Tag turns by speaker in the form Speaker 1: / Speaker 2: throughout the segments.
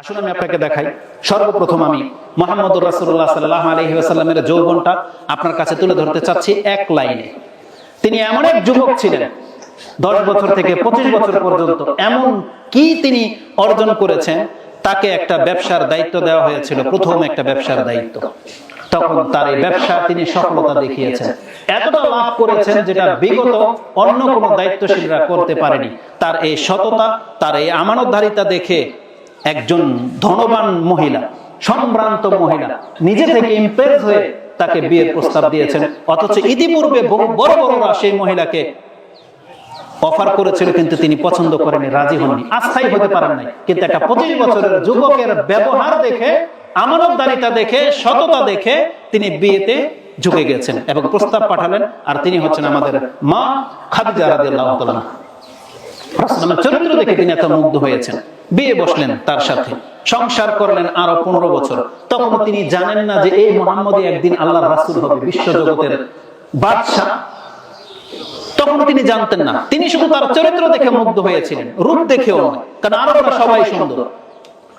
Speaker 1: আসলে আমি আপনাকে দেখাই। সর্বপ্রথম আমি মুহাম্মদুর রাসূলুল্লাহ সাল্লাল্লাহু আলাইহি ওয়াসাল্লামের যৌবনটা আপনার কাছে তুলে ধরতে চাচ্ছি এক লাইনে। তিনি এমন এক যুবক ছিলেন, 10 বছর থেকে 25 বছর পর্যন্ত এমন কি তিনি অর্জন করেছেন। তাকে একটা ব্যবসার দায়িত্ব দেওয়া হয়েছিল, প্রথম একটা ব্যবসার দায়িত্ব। তখন তার এই ব্যবসা তিনি সফলতা দেখিয়েছেন, এতটা লাভ করেছেন যেটা বিগত অন্য কোনো দায়িত্বশীলরা করতে পারেনি। তার এই সততা, তার এই আমানতধারিতা দেখে একজন ধনবান মহিলা, সম্ভ্রান্ত মহিলা নিজে থেকে ইমপ্রেস হয়ে তাকে বিয়ের প্রস্তাব দিয়েছেন। অথচ ইতিপূর্বে বড় বড়রা সেই মহিলাকে অফার করেছিল, কিন্তু তিনি পছন্দ করেনি, রাজি হননি, আস্থাই হতে পারেন নাই। কিন্তু একটা 25 বছরের যুবকের ব্যবহার দেখে, আমানতদারিতা দেখে, সততা দেখে তিনি বিয়েতে ঝুঁকে গেছেন এবং প্রস্তাব পাঠালেন। আর তিনি হচ্ছেন আমাদের মা খাদিজা রাদিয়াল্লাহু তাআলা। রাসূলের চরিত্র দেখে তিনি এত মুগ্ধ হয়েছেন। বিয়ে বসলেন, তার সাথে সংসার করলেন আরো 15 বছর। তখন তিনি জানেন না যে এই মুহাম্মদই একদিন আল্লাহর রাসূল হবে, বিশ্বজগতের বাদশা। তখন তিনি জানতেন না, তিনি শুধু তার চরিত্র দেখে মুগ্ধ হয়েছিলেন, রূপ দেখেও নয়, কারণ আরবরা সবাই সুন্দর।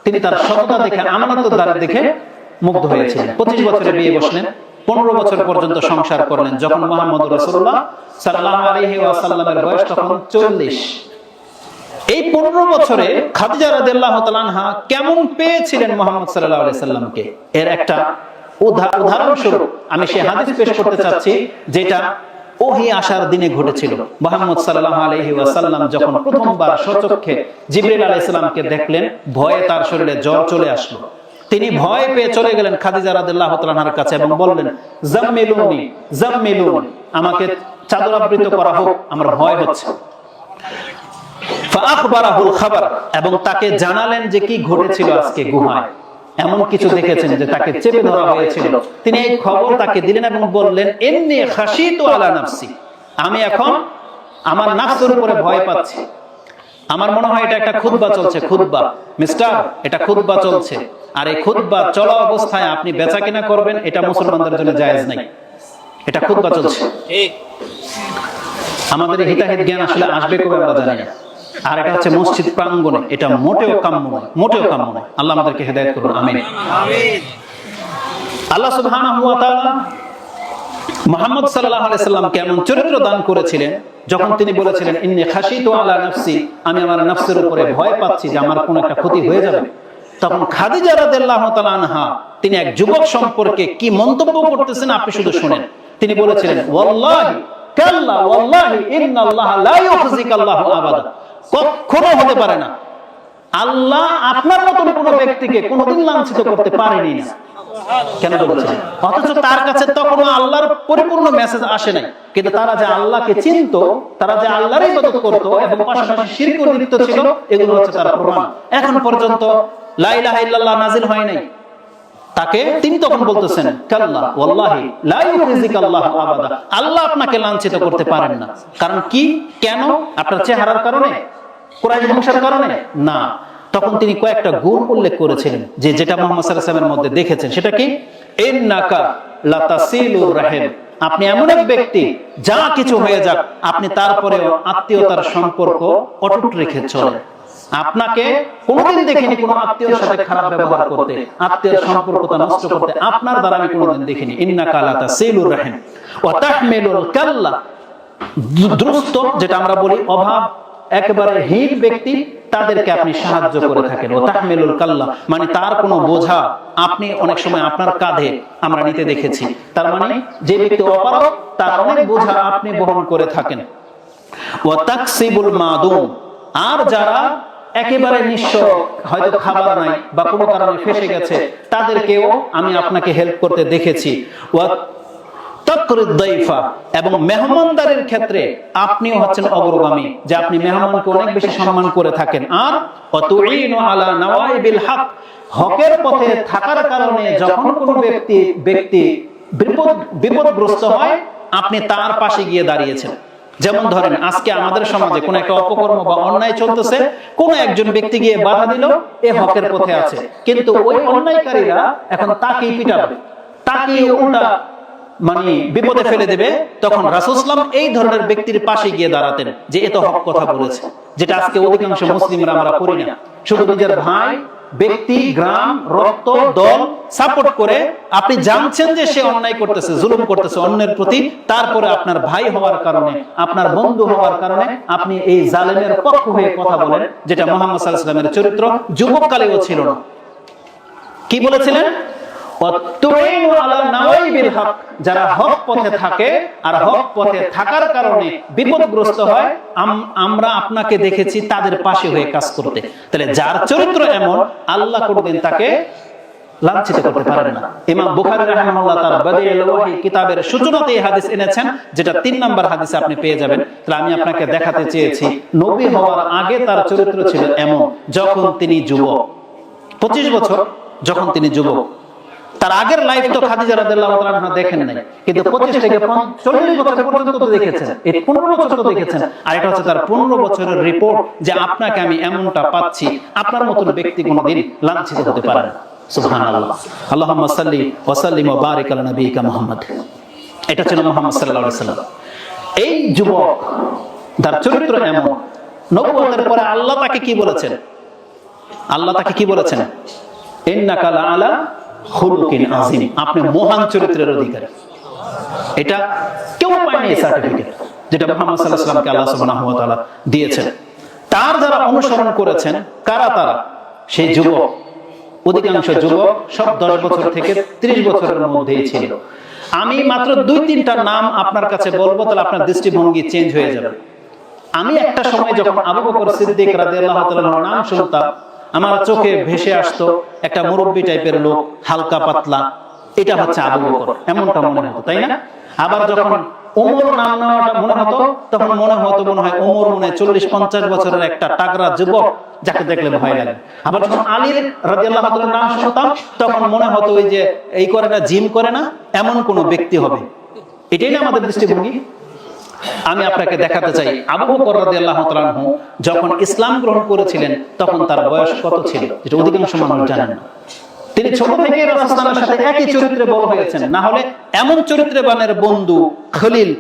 Speaker 1: তিনি তার সততা দেখে, আমানতদার দেখে মুগ্ধ হয়েছিলেন। 25 বছরে বিয়ে বসলেন, 15 বছর পর্যন্ত সংসার করলেন। যখন মুহাম্মদুর রাসূলুল্লাহ সাল্লাল্লাহু আলাইহি ওয়াসাল্লামের বয়স তখন 40। এই 15 বছরে খাদিজা রাদিয়াল্লাহু তাআলা আনহা কেমন পেয়েছিলেন মুহাম্মদ সাল্লাল্লাহু আলাইহি সাল্লামকে, এর একটা উদাহরণস্বরূপ আমি সেই হাদিস পেশ করতে চাচ্ছি, যেটা ওহী আসার দিনে ঘটেছিল। মুহাম্মদ সাল্লাল্লাহু আলাইহি ওয়াসাল্লাম যখন প্রথমবার স্বচক্ষে জিবরিল আলাইহিস সালামকে দেখলেন, ভয়ে তার শরীরে জ্বর চলে আসলো। তিনি ভয় পেয়ে চলে গেলেন খাদিজা রাদিয়াল্লাহু তাআলা আনহার কাছে এবং বললেন, জাম্মিলুনি জাম্মিলুনি, আমাকে চাদর আবৃত করা হোক, আমার ভয় হচ্ছে। ফাআখবারাহুল খাবার, এবং তাকে জানালেন যে কি ঘটেছিল আজকে গুহায়। এমন কিছু দেখেছেন যে তাকে চেপে ধরা হয়েছিল। তিনি এই খবর তাকে দিলেন এবং বললেন, ইন্নী খাশিতু আলা নাফসি, আমি এখন আমার নাফসের উপরে ভয় পাচ্ছি। আমার মনে হয় এটা একটা খুতবা চলছে, খুতবা মিস্টার, এটা খুতবা চলছে। আর এই খুতবা চলা অবস্থায় আপনি বেচাকেনা করবেন, এটা মুসলমানদের জন্য জায়েজ নাই। এটা খুতবা চলছে। আমাদের হিতাহিত জ্ঞান আসলে আসবে কবে আমরা জানি না। আর এটা হচ্ছে মসজিদ প্রাঙ্গণে, এটা মোটেও কাম্য নয়, মোটেও কাম্য নয়। আল্লাহ আমাদেরকে হেদায়েত করুন, আমিন। আল্লাহ সুবহানাহু ওয়া তাআলা মুহাম্মদ সাল্লাল্লাহু আলাইহি সাল্লামকে এমন চরিত্র দান করেছিলেন, যখন তিনি বলেছিলেন, ইন্নী খাশিতু আলা নাফসি, আমি আমার নফসের উপরে ভয় পাচ্ছি যে আমার কোনো একটা ক্ষতি হয়ে যাবে। তখন খাদিজা রাদিয়াল্লাহু তাআলা আনহা, তিনি এক যুবক সম্পর্কে কি মন্তব্য করতেছেন আপনি শুধু শুনেন। তিনি বলেছিলেন, ওয়াল্লাহি কাল্লা ওয়াল্লাহি ইন্নাল্লাহা লা ইউখজিকাল্লাহু আবাদা, কখনো হতে পারে না, আল্লাহ আপনার মতন কোন ব্যক্তিকে কোনদিন লাঞ্ছিত করতে পারেনি না। কেন বলেছেন? অথচ তার কাছে তখনও আল্লাহর পরিপূর্ণ মেসেজ আসে নাই, কিন্তু তারা যে আল্লাহকে চিনতো, তারা যে আল্লাহর ইবাদত করতো এবং পাশাপাশি শিরকে লিপ্ত ছিল, এগুলো হচ্ছে তার প্রমাণ। এখন পর্যন্ত লা ইলাহা ইল্লাল্লাহ নাজিল হয় নাই। তাকে তিনি তখন বলতেছেন, কাল্লা ওয়াল্লাহি লা ইউখজিকাল্লাহু আবাদা, আল্লাহ আপনাকে লাঞ্ছিত করতে পারেন না। কারণ কি? কেন? আপনার চেহারার কারণে, কুরাইশ বংশের কারণে না। তখন তিনি কয়েকটা গুণ উল্লেখ করেছিলেন, যে যেটা মুহাম্মদ সাল্লাল্লাহু আলাইহি ওয়াসাল্লামের মধ্যে দেখেছেন। সেটা কি? ইন্নাকা লাতাসিলুর রাহিম, আপনি এমন এক ব্যক্তি, যা কিছু হয়ে যাক আপনি তারপরেও আত্মীয়তার সম্পর্ক অটুট রেখে চলেন। আপনাকে কোনোদিন দেখিনি কোনো আত্মীয়ের সাথে খারাপ ব্যবহার করতে, আত্মীয়ের সম্পর্কটা নষ্ট করতে আপনার দ্বারা আমি কোনোদিন দেখিনি। ইন্নাকা লাতাসিলুর রাহিম ওয়া তাহমিলুল কাল্লা, দুরুস্ত যেটা আমরা বলি, অভাব একেবারে হীন ব্যক্তি, তাদেরকে আপনি সাহায্য করে থাকেন। ও তাহমিলুল কাল্লা মানে তার কোনো বোঝা আপনি অনেক সময় আপনার কাঁধে আমরা নিতে দেখেছি। তার মানে যে ব্যক্তি অপারগ, তার অনেক বোঝা আপনি বহন করে থাকেন। ও তাকসিবুল মাদুম, আর যারা একেবারে নিঃস্ব, হয়তো খাবার নাই বা কোনো কারণে ফেসে গেছে, তাদেরকেও আমি আপনাকে হেল্প করতে দেখেছি। ওয়া তাকরিদ দাইফা, এবং মেহমানদারের ক্ষেত্রে আপনিও হচ্ছেন অগ্রগামী, যে আপনি মেহমানকে অনেক বেশি সম্মান করে থাকেন। আর ওয়াতুইনু আলা নাওয়াইবিল হক, হকের পথে থাকার কারণে যখন কোনো ব্যক্তি বিপদগ্রস্ত হয়, আপনি তার পাশে গিয়ে দাঁড়িয়েছেন। যেমন ধরেন, আজকে আমাদের সমাজে কোন একটা অপকর্ম বা অন্যায় চলতেছে, কোন একজন ব্যক্তি গিয়ে বাধা দিল, এ হকের পথে আছে, কিন্তু ওই অন্যায়কারীরা এখন তাকেই পিটাবে, তাকেই উল্টা মানে বিপদে ফেলে দেবে। তখন রাসূল সাল্লাল্লাহু আলাইহি ওয়াসাল্লাম এই ধরনের ব্যক্তির পাশে গিয়ে দাঁড়াতেন, যে এত হক কথা বলেছে, যেটা আজকে অধিকাংশ মুসলিমরা আমরা করি না। শুধু নিজের ভাই ব্যক্তি, গ্রাম, রক্ত, দল সাপোর্ট করে আপনি জানছেন যে সে অন্যায় করতেছে, জুলুম করতেছে অন্যের প্রতি, তারপরে আপনার ভাই হওয়ার কারণে, আপনার বন্ধু হওয়ার কারণে আপনি এই জালেমের পক্ষ হয়ে কথা বলেন, যেটা মুহাম্মদ সাল্লাল্লাহু আলাইহি ওয়াসাল্লামের চরিত্র যুবককালেও ছিল না। কি বলেছিলেন? যারা হক পথে থাকে আর হক পথে থাকার কারণে বিপদগ্রস্ত হয়, আমরা আপনাকে দেখেছি তাদের পাশে হয়ে কাজ করতে। তাহলে যার চরিত্র এমন, আল্লাহ কোনদিন তাকে লাঞ্ছিত করতে পারেন না। ইমাম বুখারী রাহিমাহুল্লাহ তার বাদিউল ওয়াহি কিতাবের সূচনাতে এই হাদিস এনেছেন, যেটা 3 নম্বর হাদিসে আপনি পেয়ে যাবেন। তাহলে আমি আপনাকে দেখাতে চেয়েছি নবী হওয়ার আগে তার চরিত্র ছিল এমন, যখন তিনি যুবক, 25 বছর যখন তিনি যুবক। তার আগের লাইফ তো খাদিজা রাদিয়াল্লাহু তাআলা আনহা দেখেন নাই, কিন্তু 25 থেকে 40 বছর পর্যন্ত তো দেখেছেন, এই 15 বছর তো দেখেছেন। আর এটা হচ্ছে তার 15 বছরের রিপোর্ট যে আপনাকে আমি এমনটা পাচ্ছি, আপনার মতন ব্যক্তি কোনদিন লাঞ্ছিত হতে পারে না। সুবহানাল্লাহ। আল্লাহুম্মা সাল্লি ওয়া সাল্লিম ওয়া বারিক আলা নবিয়িকা মুহাম্মদ। এটা ছিল মুহাম্মদ সাল্লাল্লাহু আলাইহি ওয়াসাল্লাম। এই যুবক তার চরিত্র এমন, নবুয়তের পরে আল্লাহ তাকে কি বলেছেন? আল্লাহ তাকে কি বলেছেন? ইন্নাকা লাআলা খুলুকিন আযীম, আপনি মহান চরিত্রের অধিকারী। এটা কেউ পায়নি এই সার্টিফিকেট, যেটা মুহাম্মদ সাল্লাল্লাহু আলাইহি ওয়াসাল্লামকে আল্লাহ সুবহানাহু ওয়া তাআলা দিয়েছেন। তার যারা অনুসরণ করেছেন, কারা তারা? সেই যুবক, অধিকাংশ যুবক সব 10 বছর থেকে 30 বছরের মধ্যেই ছিল। আমি মাত্র 2-3টা নাম আপনার কাছে বলবো, তাহলে আপনার দৃষ্টিভঙ্গি চেঞ্জ হয়ে যাবে। আমি একটা সময় যখন আবু বকর সিদ্দিক রাদিয়াল্লাহু তাআলার নাম শুনতাম, আমার চোখে ভেসে আসতো একটা মুরব্বী টাইপের লোক, হালকা পাতলা, এটা হচ্ছে আবু বকর, এমনটা মনে হতো, তাই না? আবার যখন ওমর নাম নেওয়াটা মনে হতো, তখন মনে হতো মনে হয় ওমর মনে 40-50 বছরের একটা তাগড়া যুবক, যাকে দেখলে ভয় লাগে। আবার যখন আলী রাদিয়াল্লাহু তাআলার নাম শুনতাম, তখন মনে হতো ওই যে এই করে না, জিম করে না, এমন কোন ব্যক্তি হবে। এটাই না আমাদের দৃষ্টিভঙ্গি। আমি আপনাকে দেখাতে চাই আবু বকর রাদিয়াল্লাহু তাআলা আনহু যখন ইসলাম গ্রহণ করেছিলেন, তখন তার বয়স কত ছিল, যেটা অধিকাংশ মানুষ জানেন না। তিনি ছোট থেকে রাসূলুল্লাহর সাথে একই চরিত্রে বড় হয়েছেন, না হলে এমন চরিত্রবানের বন্ধু, খলিল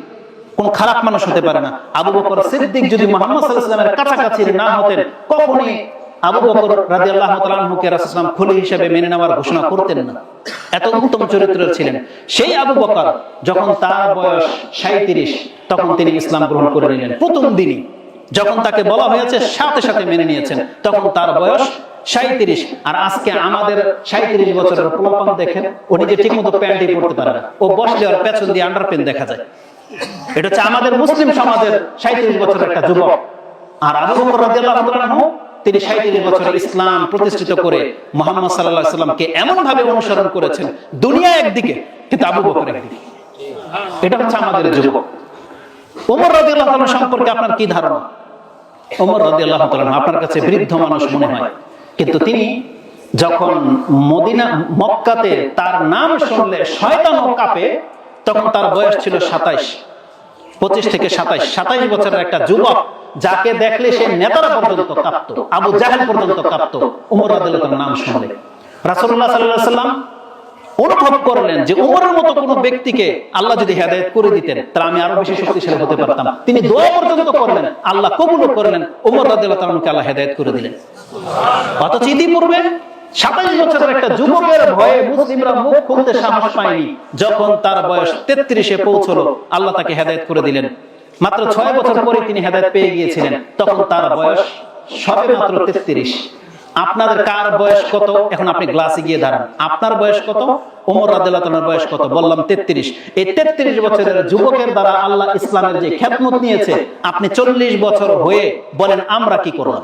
Speaker 1: কোন খারাপ মানুষ হতে পারে না। আবু বকর সিদ্দিক যদি মুহাম্মদ সাল্লাল্লাহু আলাইহি ওয়াসাল্লামের কাছাকাছি না হতেন, কখনোই আবু বকর রাদিয়াল্লাহু তাআলা আনহুকে রাসূলুল্লাহ খলিল হিসেবে মেনে নেওয়ার ঘোষণা করতেন না। এত উত্তম চরিত্রের ছিলেন সেই আবু বকর। যখন তার বয়স 37, তখন তিনি ইসলাম গ্রহণ করে নিলেন প্রথম দিনই। যখন তাকে বলা হয়েছে, সাথে সাথে মেনে নিয়েছেন। তখন তার বয়স 37। আর আজকে আমাদের 37 বছরের পোলাপান দেখেন, ও নিজে ঠিক মতো প্যান্টই পরতে পারে না, ও বসলে ওর পেছন দিয়ে আন্ডারপ্যান্ট দেখা যায়। এটা হচ্ছে আমাদের মুসলিম সমাজের 37 বছরের একটা যুবক। আর আবু বকর রাদিয়াল্লাহু তাআলা আনহু, তিনি 37 বছরে ইসলাম প্রতিষ্ঠিত করে মুহাম্মদ সাল্লাল্লাহু আলাইহি ওয়াসাল্লামকে এমন ভাবে অনুসরণ করেছেন, দুনিয়া একদিকে কিন্তু আবু বকর একদিকে। এটা হচ্ছে আমাদের যুবক। ওমর রাদিয়াল্লাহু তাআলা সম্পর্কে আপনার কি ধারণা? ওমর রাদিয়াল্লাহু তাআলা আপনার কাছে বৃদ্ধ মানুষ মনে হয়, কিন্তু তিনি যখন মদিনা, মক্কাতে তার নাম শুনলে শয়তানও কাঁপে, তখন তার বয়স ছিল 27, 25 থেকে 27 বছরের একটা যুবক, যাকে দেখলে সে নেতারা পর্যন্ত কাঁপতো, আবু জাহেল পর্যন্ত কাঁপতো ওমর রাদিয়াল্লাহু তাআলার নাম শুনলে। রাসূলুল্লাহ সাল্লাল্লাহু আলাইহি ওয়াসাল্লাম অনুভব করলেন যে ওমরের মতো কোন ব্যক্তিকে আল্লাহ যদি হেদায়েত করে দিতেন, তাহলে আমি আরো বেশি শক্তিশালী হতে পারতাম। তিনি দোয়া পর্যন্ত করলেন, আল্লাহ কবুল করলেন, ওমর রাদিয়াল্লাহু তাআলাকে আল্লাহ হেদায়েত করে দিলেন। অথচ ইতিপূর্বে 27 বছরের একটা যুবকের ভয়ে মুসলিমরা মুখ খুলতে সাহস পায়নি। যখন তার বয়স 33-এ পৌঁছলো, আল্লাহ তাকে হেদায়েত করে দিলেন। মাত্র 6 বছর পরে তিনি হেদায়েত পেয়ে গিয়েছিলেন, তখন তার বয়স সবে মাত্র 33। আপনাদের কার বয়স কত? এখন আপনি গ্লাসে গিয়ে দাঁড়ান, আপনার বয়স কত? ওমর রাদিয়াল্লাহু তাআলার বয়স কত? বললাম 33। এই 33 বছরের যুবকের দ্বারা আল্লাহ ইসলামের যে খেদমত নিয়েছে, আপনি 40 বছর হয়ে বলেন আমরা কি করলাম?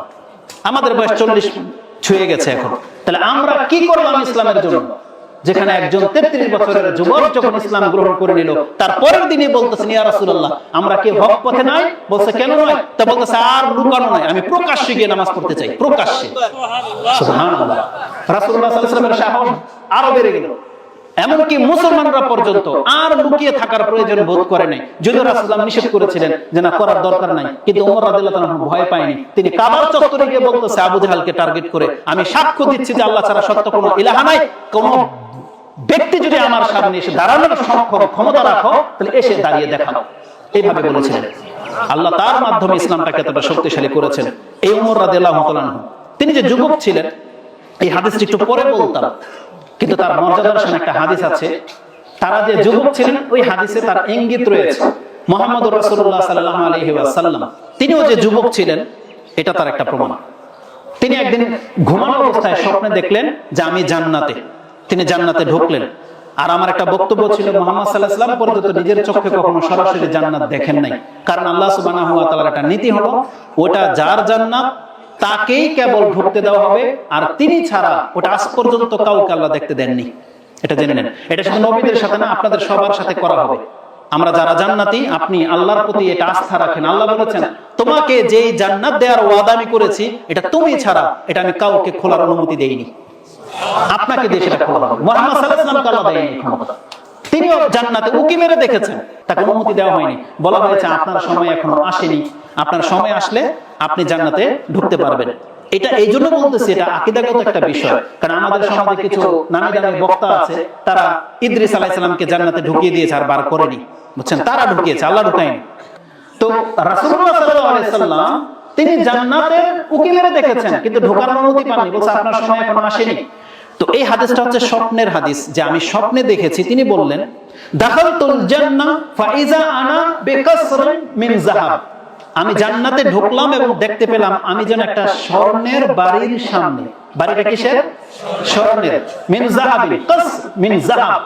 Speaker 1: আমাদের বয়স 40 ছুঁয়ে গেছে এখন, তাহলে আমরা কি করলাম ইসলামের জন্য? যেখানে একজন 33 বছরের যুবক যখন ইসলাম গ্রহণ করে নিল, তার পরের দিনই বলতেছেন, ইয়া রাসূলুল্লাহ, আমরা কি হক পথে নাই? বলছে কেন নয়? তা বলতেছে আর লুকানো নাই, আমি প্রকাশ্যে গিয়ে নামাজ পড়তে চাই, প্রকাশ্যে। সুবহানাল্লাহ। রাসূলুল্লাহ সাল্লাল্লাহু আলাইহি ওয়াসাল্লামের সাহস আরো বেড়ে গেল, এমনকি মুসলমানরা পর্যন্ত আর লুকিয়ে থাকার প্রয়োজন বোধ করে নাই। যদিও রাসূলুল্লাহ নিষেধ করেছিলেন যে না, করার দরকার নাই, কিন্তু ওমর রাদিয়াল্লাহু তাআলা ভয় পায়নি। তিনি কাবার চত্বরে গিয়ে বলতেছে আবু জাহেলকে টার্গেট করে, আমি সাক্ষ্য দিচ্ছি যে আল্লাহ ছাড়া সত্য কোনো ইলাহা নাই, কোন ব্যক্তি যদি আমার সামনে এসে দাঁড়ানোর সক্ষম ক্ষমতা রাখো, তাহলে এসে দাঁড়িয়ে দেখাও। এইভাবে বলেছিলেন। আল্লাহ তার মাধ্যমে ইসলামটাকে এতটা শক্তিশালী করেছেন। এই ওমর রাদিয়াল্লাহু তাআলা, তিনি যে যুবক ছিলেন, এই হাদিসটি একটু পরে বলতাম, কিন্তু তার মর্যাদার সাথে একটা হাদিস আছে। তারা যে যুবক ছিলেন ওই হাদিসে তার ইঙ্গিত রয়েছে। মুহাম্মদুর রাসূলুল্লাহ সাল্লাল্লাহু আলাইহি ওয়াসাল্লাম তিনিও যে যুবক ছিলেন এটা তার একটা প্রমাণ। তিনি একদিন ঘুমানো অবস্থায় স্বপ্নে দেখলেন যে আমি জান্নাতে, তিনি জান্নাতে ঢুকলেন। আর আমার একটা বক্তব্য ছিল, মুহাম্মদ সাল্লাল্লাহু আলাইহি ওয়াসাল্লাম পর্যন্ত নিজের চোখে কখনো সরাসরি জান্নাত দেখেন নাই, কারণ আল্লাহ সুবহানাহু ওয়া তাআলার একটা নীতি হলো ওটা যার জান্নাত তাকেই কেবল ঢুকতে দেওয়া হবে, আর তিনি ছাড়া ওটা আজ পর্যন্ত কাউকে আল্লাহ দেখতে দেননি। এটা জেনে নেন। এটা শুধু নবীদের সাথে না, আপনাদের সবার সাথে করা হবে। আমরা যারা জান্নাতি, আপনি আল্লাহর প্রতি এটা আস্থা রাখেন। আল্লাহ বলেছেন তোমাকে যেই জান্নাত দেওয়ার ওয়াদা আমি করেছি এটা তুমি ছাড়া এটা আমি কাউকে খোলার অনুমতি দেইনি, আপনাকে দিয়ে সেটা খোলা হবে। মুহাম্মদ সাল্লাল্লাহু আলাইহি ওয়াসাল্লাম আল্লাহ দেয়নি ক্ষমতা, তিনিও জান্নাতে উকি মেরে দেখেছেন, তাকে অনুমতি দেওয়া হয়নি। বলা হয়েছে আপনার সময় এখনো আসেনি, আপনার সময় আসলে আপনি জান্নাতে ঢুকতে পারবেন। এটা এই জন্য বলতেছি, এটা আকীদাগত একটা বিষয়। কারণ আমাদের সমাজে কিছু নামি দামি বক্তা আছে, তারা ইদ্রিস আলাইহিস সালামকে জান্নাতে ঢুকিয়ে দিয়েছে আর বার করেনি, বুঝছেন? তারা ঢুকিয়েছে, আল্লাহ ঢুকায়নি। তো রাসূলুল্লাহ সাল্লাল্লাহু আলাইহি সাল্লাম তিনি জান্নাতে উকি মেরে দেখেছেন, কিন্তু ঢোকার অনুমতি পাননি, বলছে আপনার সময় এখনো আসেনি। তো এই হাদিসটা হচ্ছে স্বপ্নের হাদিস, যে আমি স্বপ্নে দেখেছি। তিনি বললেন দাখালতুল জান্নাহ ফাইজা আনা বিকাসরিন মিন যাহাব, আমি জান্নাতে ঢুকলাম এবং দেখতে পেলাম আমি যেন একটা স্বর্ণের বাড়ির সামনে। বাড়িটা কিসের? স্বর্ণের। মিন যাহাবি, কাস মিন যাহাব,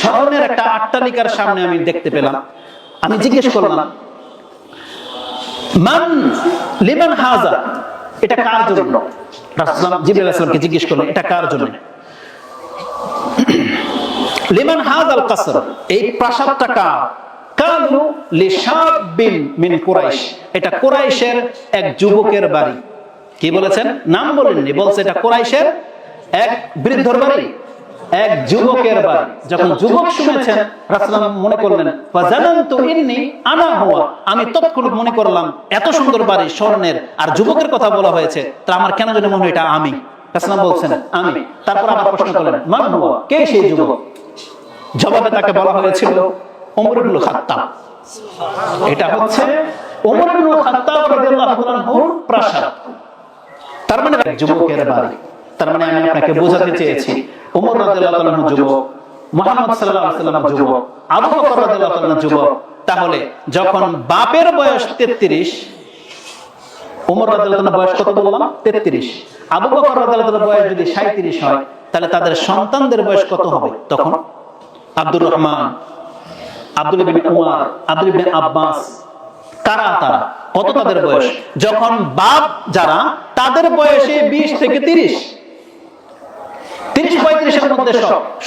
Speaker 1: স্বর্ণের একটা অট্টালিকার সামনে আমি দেখতে পেলাম। আমি জিজ্ঞেস করলাম মান লিমান হাযা, এটা কার জন্য? রাসূলুল্লাহ জিবরাইল আলাইহিস সালামকে জিজ্ঞেস করলেন এটা কার জন্য? লিমান হাযাল কাসর, এই প্রাসাদটা কার? কালু লিশাবিন মিন কুরাইশ, এটা কুরাইশের এক যুবকের বাড়ি। কি বলেছেন? নাম বলেননি, বলছে এটা কুরাইশের এক বৃদ্ধর বাড়ি, এক যুবকের বাড়ি। যখন যুবক শুনেছেন রাসূলুল্লাহ মনে করলেন ফাজানানতু ইন্নী আনা হুয়া, আমি তৎক্ষণাৎ মনে করলাম এত সুন্দর বাড়ি স্বর্ণের আর যুবকের কথা বলা হয়েছে, তা আমার কেন জানি মনে হয় এটা আমি। রাসূলুল্লাহ বলছেন আমি। তারপর আবার প্রশ্ন করলেন মান হুয়া, কে সেই যুবক? জবাবে তাকে বলা হয়েছিল ওমর ইবনে খাত্তাব। এটা হচ্ছে ওমর ইবনে খাত্তাব রাদিয়াল্লাহু আনহুর প্রাসাদ। তার মানে এক যুবকের বাড়ি। তার মানে আমি আপনাকে বোঝাতে চেয়েছি ওমর রাদিয়াল্লাহু আনহু যুবক, মুহাম্মদ সাল্লাল্লাহু আলাইহি ওয়াসাল্লাম যুবক, আবু বকর রাদিয়াল্লাহু আনহু যুবক। তাহলে যখন বাপের বয়স 33, ওমর রাদিয়াল্লাহু আনহু বয়স কত বললাম? 33। আবু বকর রাদিয়াল্লাহু আনহু বয়স যদি 37 হয়, তাহলে তাদের সন্তানদের বয়স কত হবে তখন? আব্দুর রহমান, আব্দুল ইবনে উমর, আব্দুল ইবনে আব্বাস, কারা তারা? কত তাদের বয়স? যখন বাপ যারা তাদের বয়সে 20 থেকে 30, 30-35 এর মধ্যে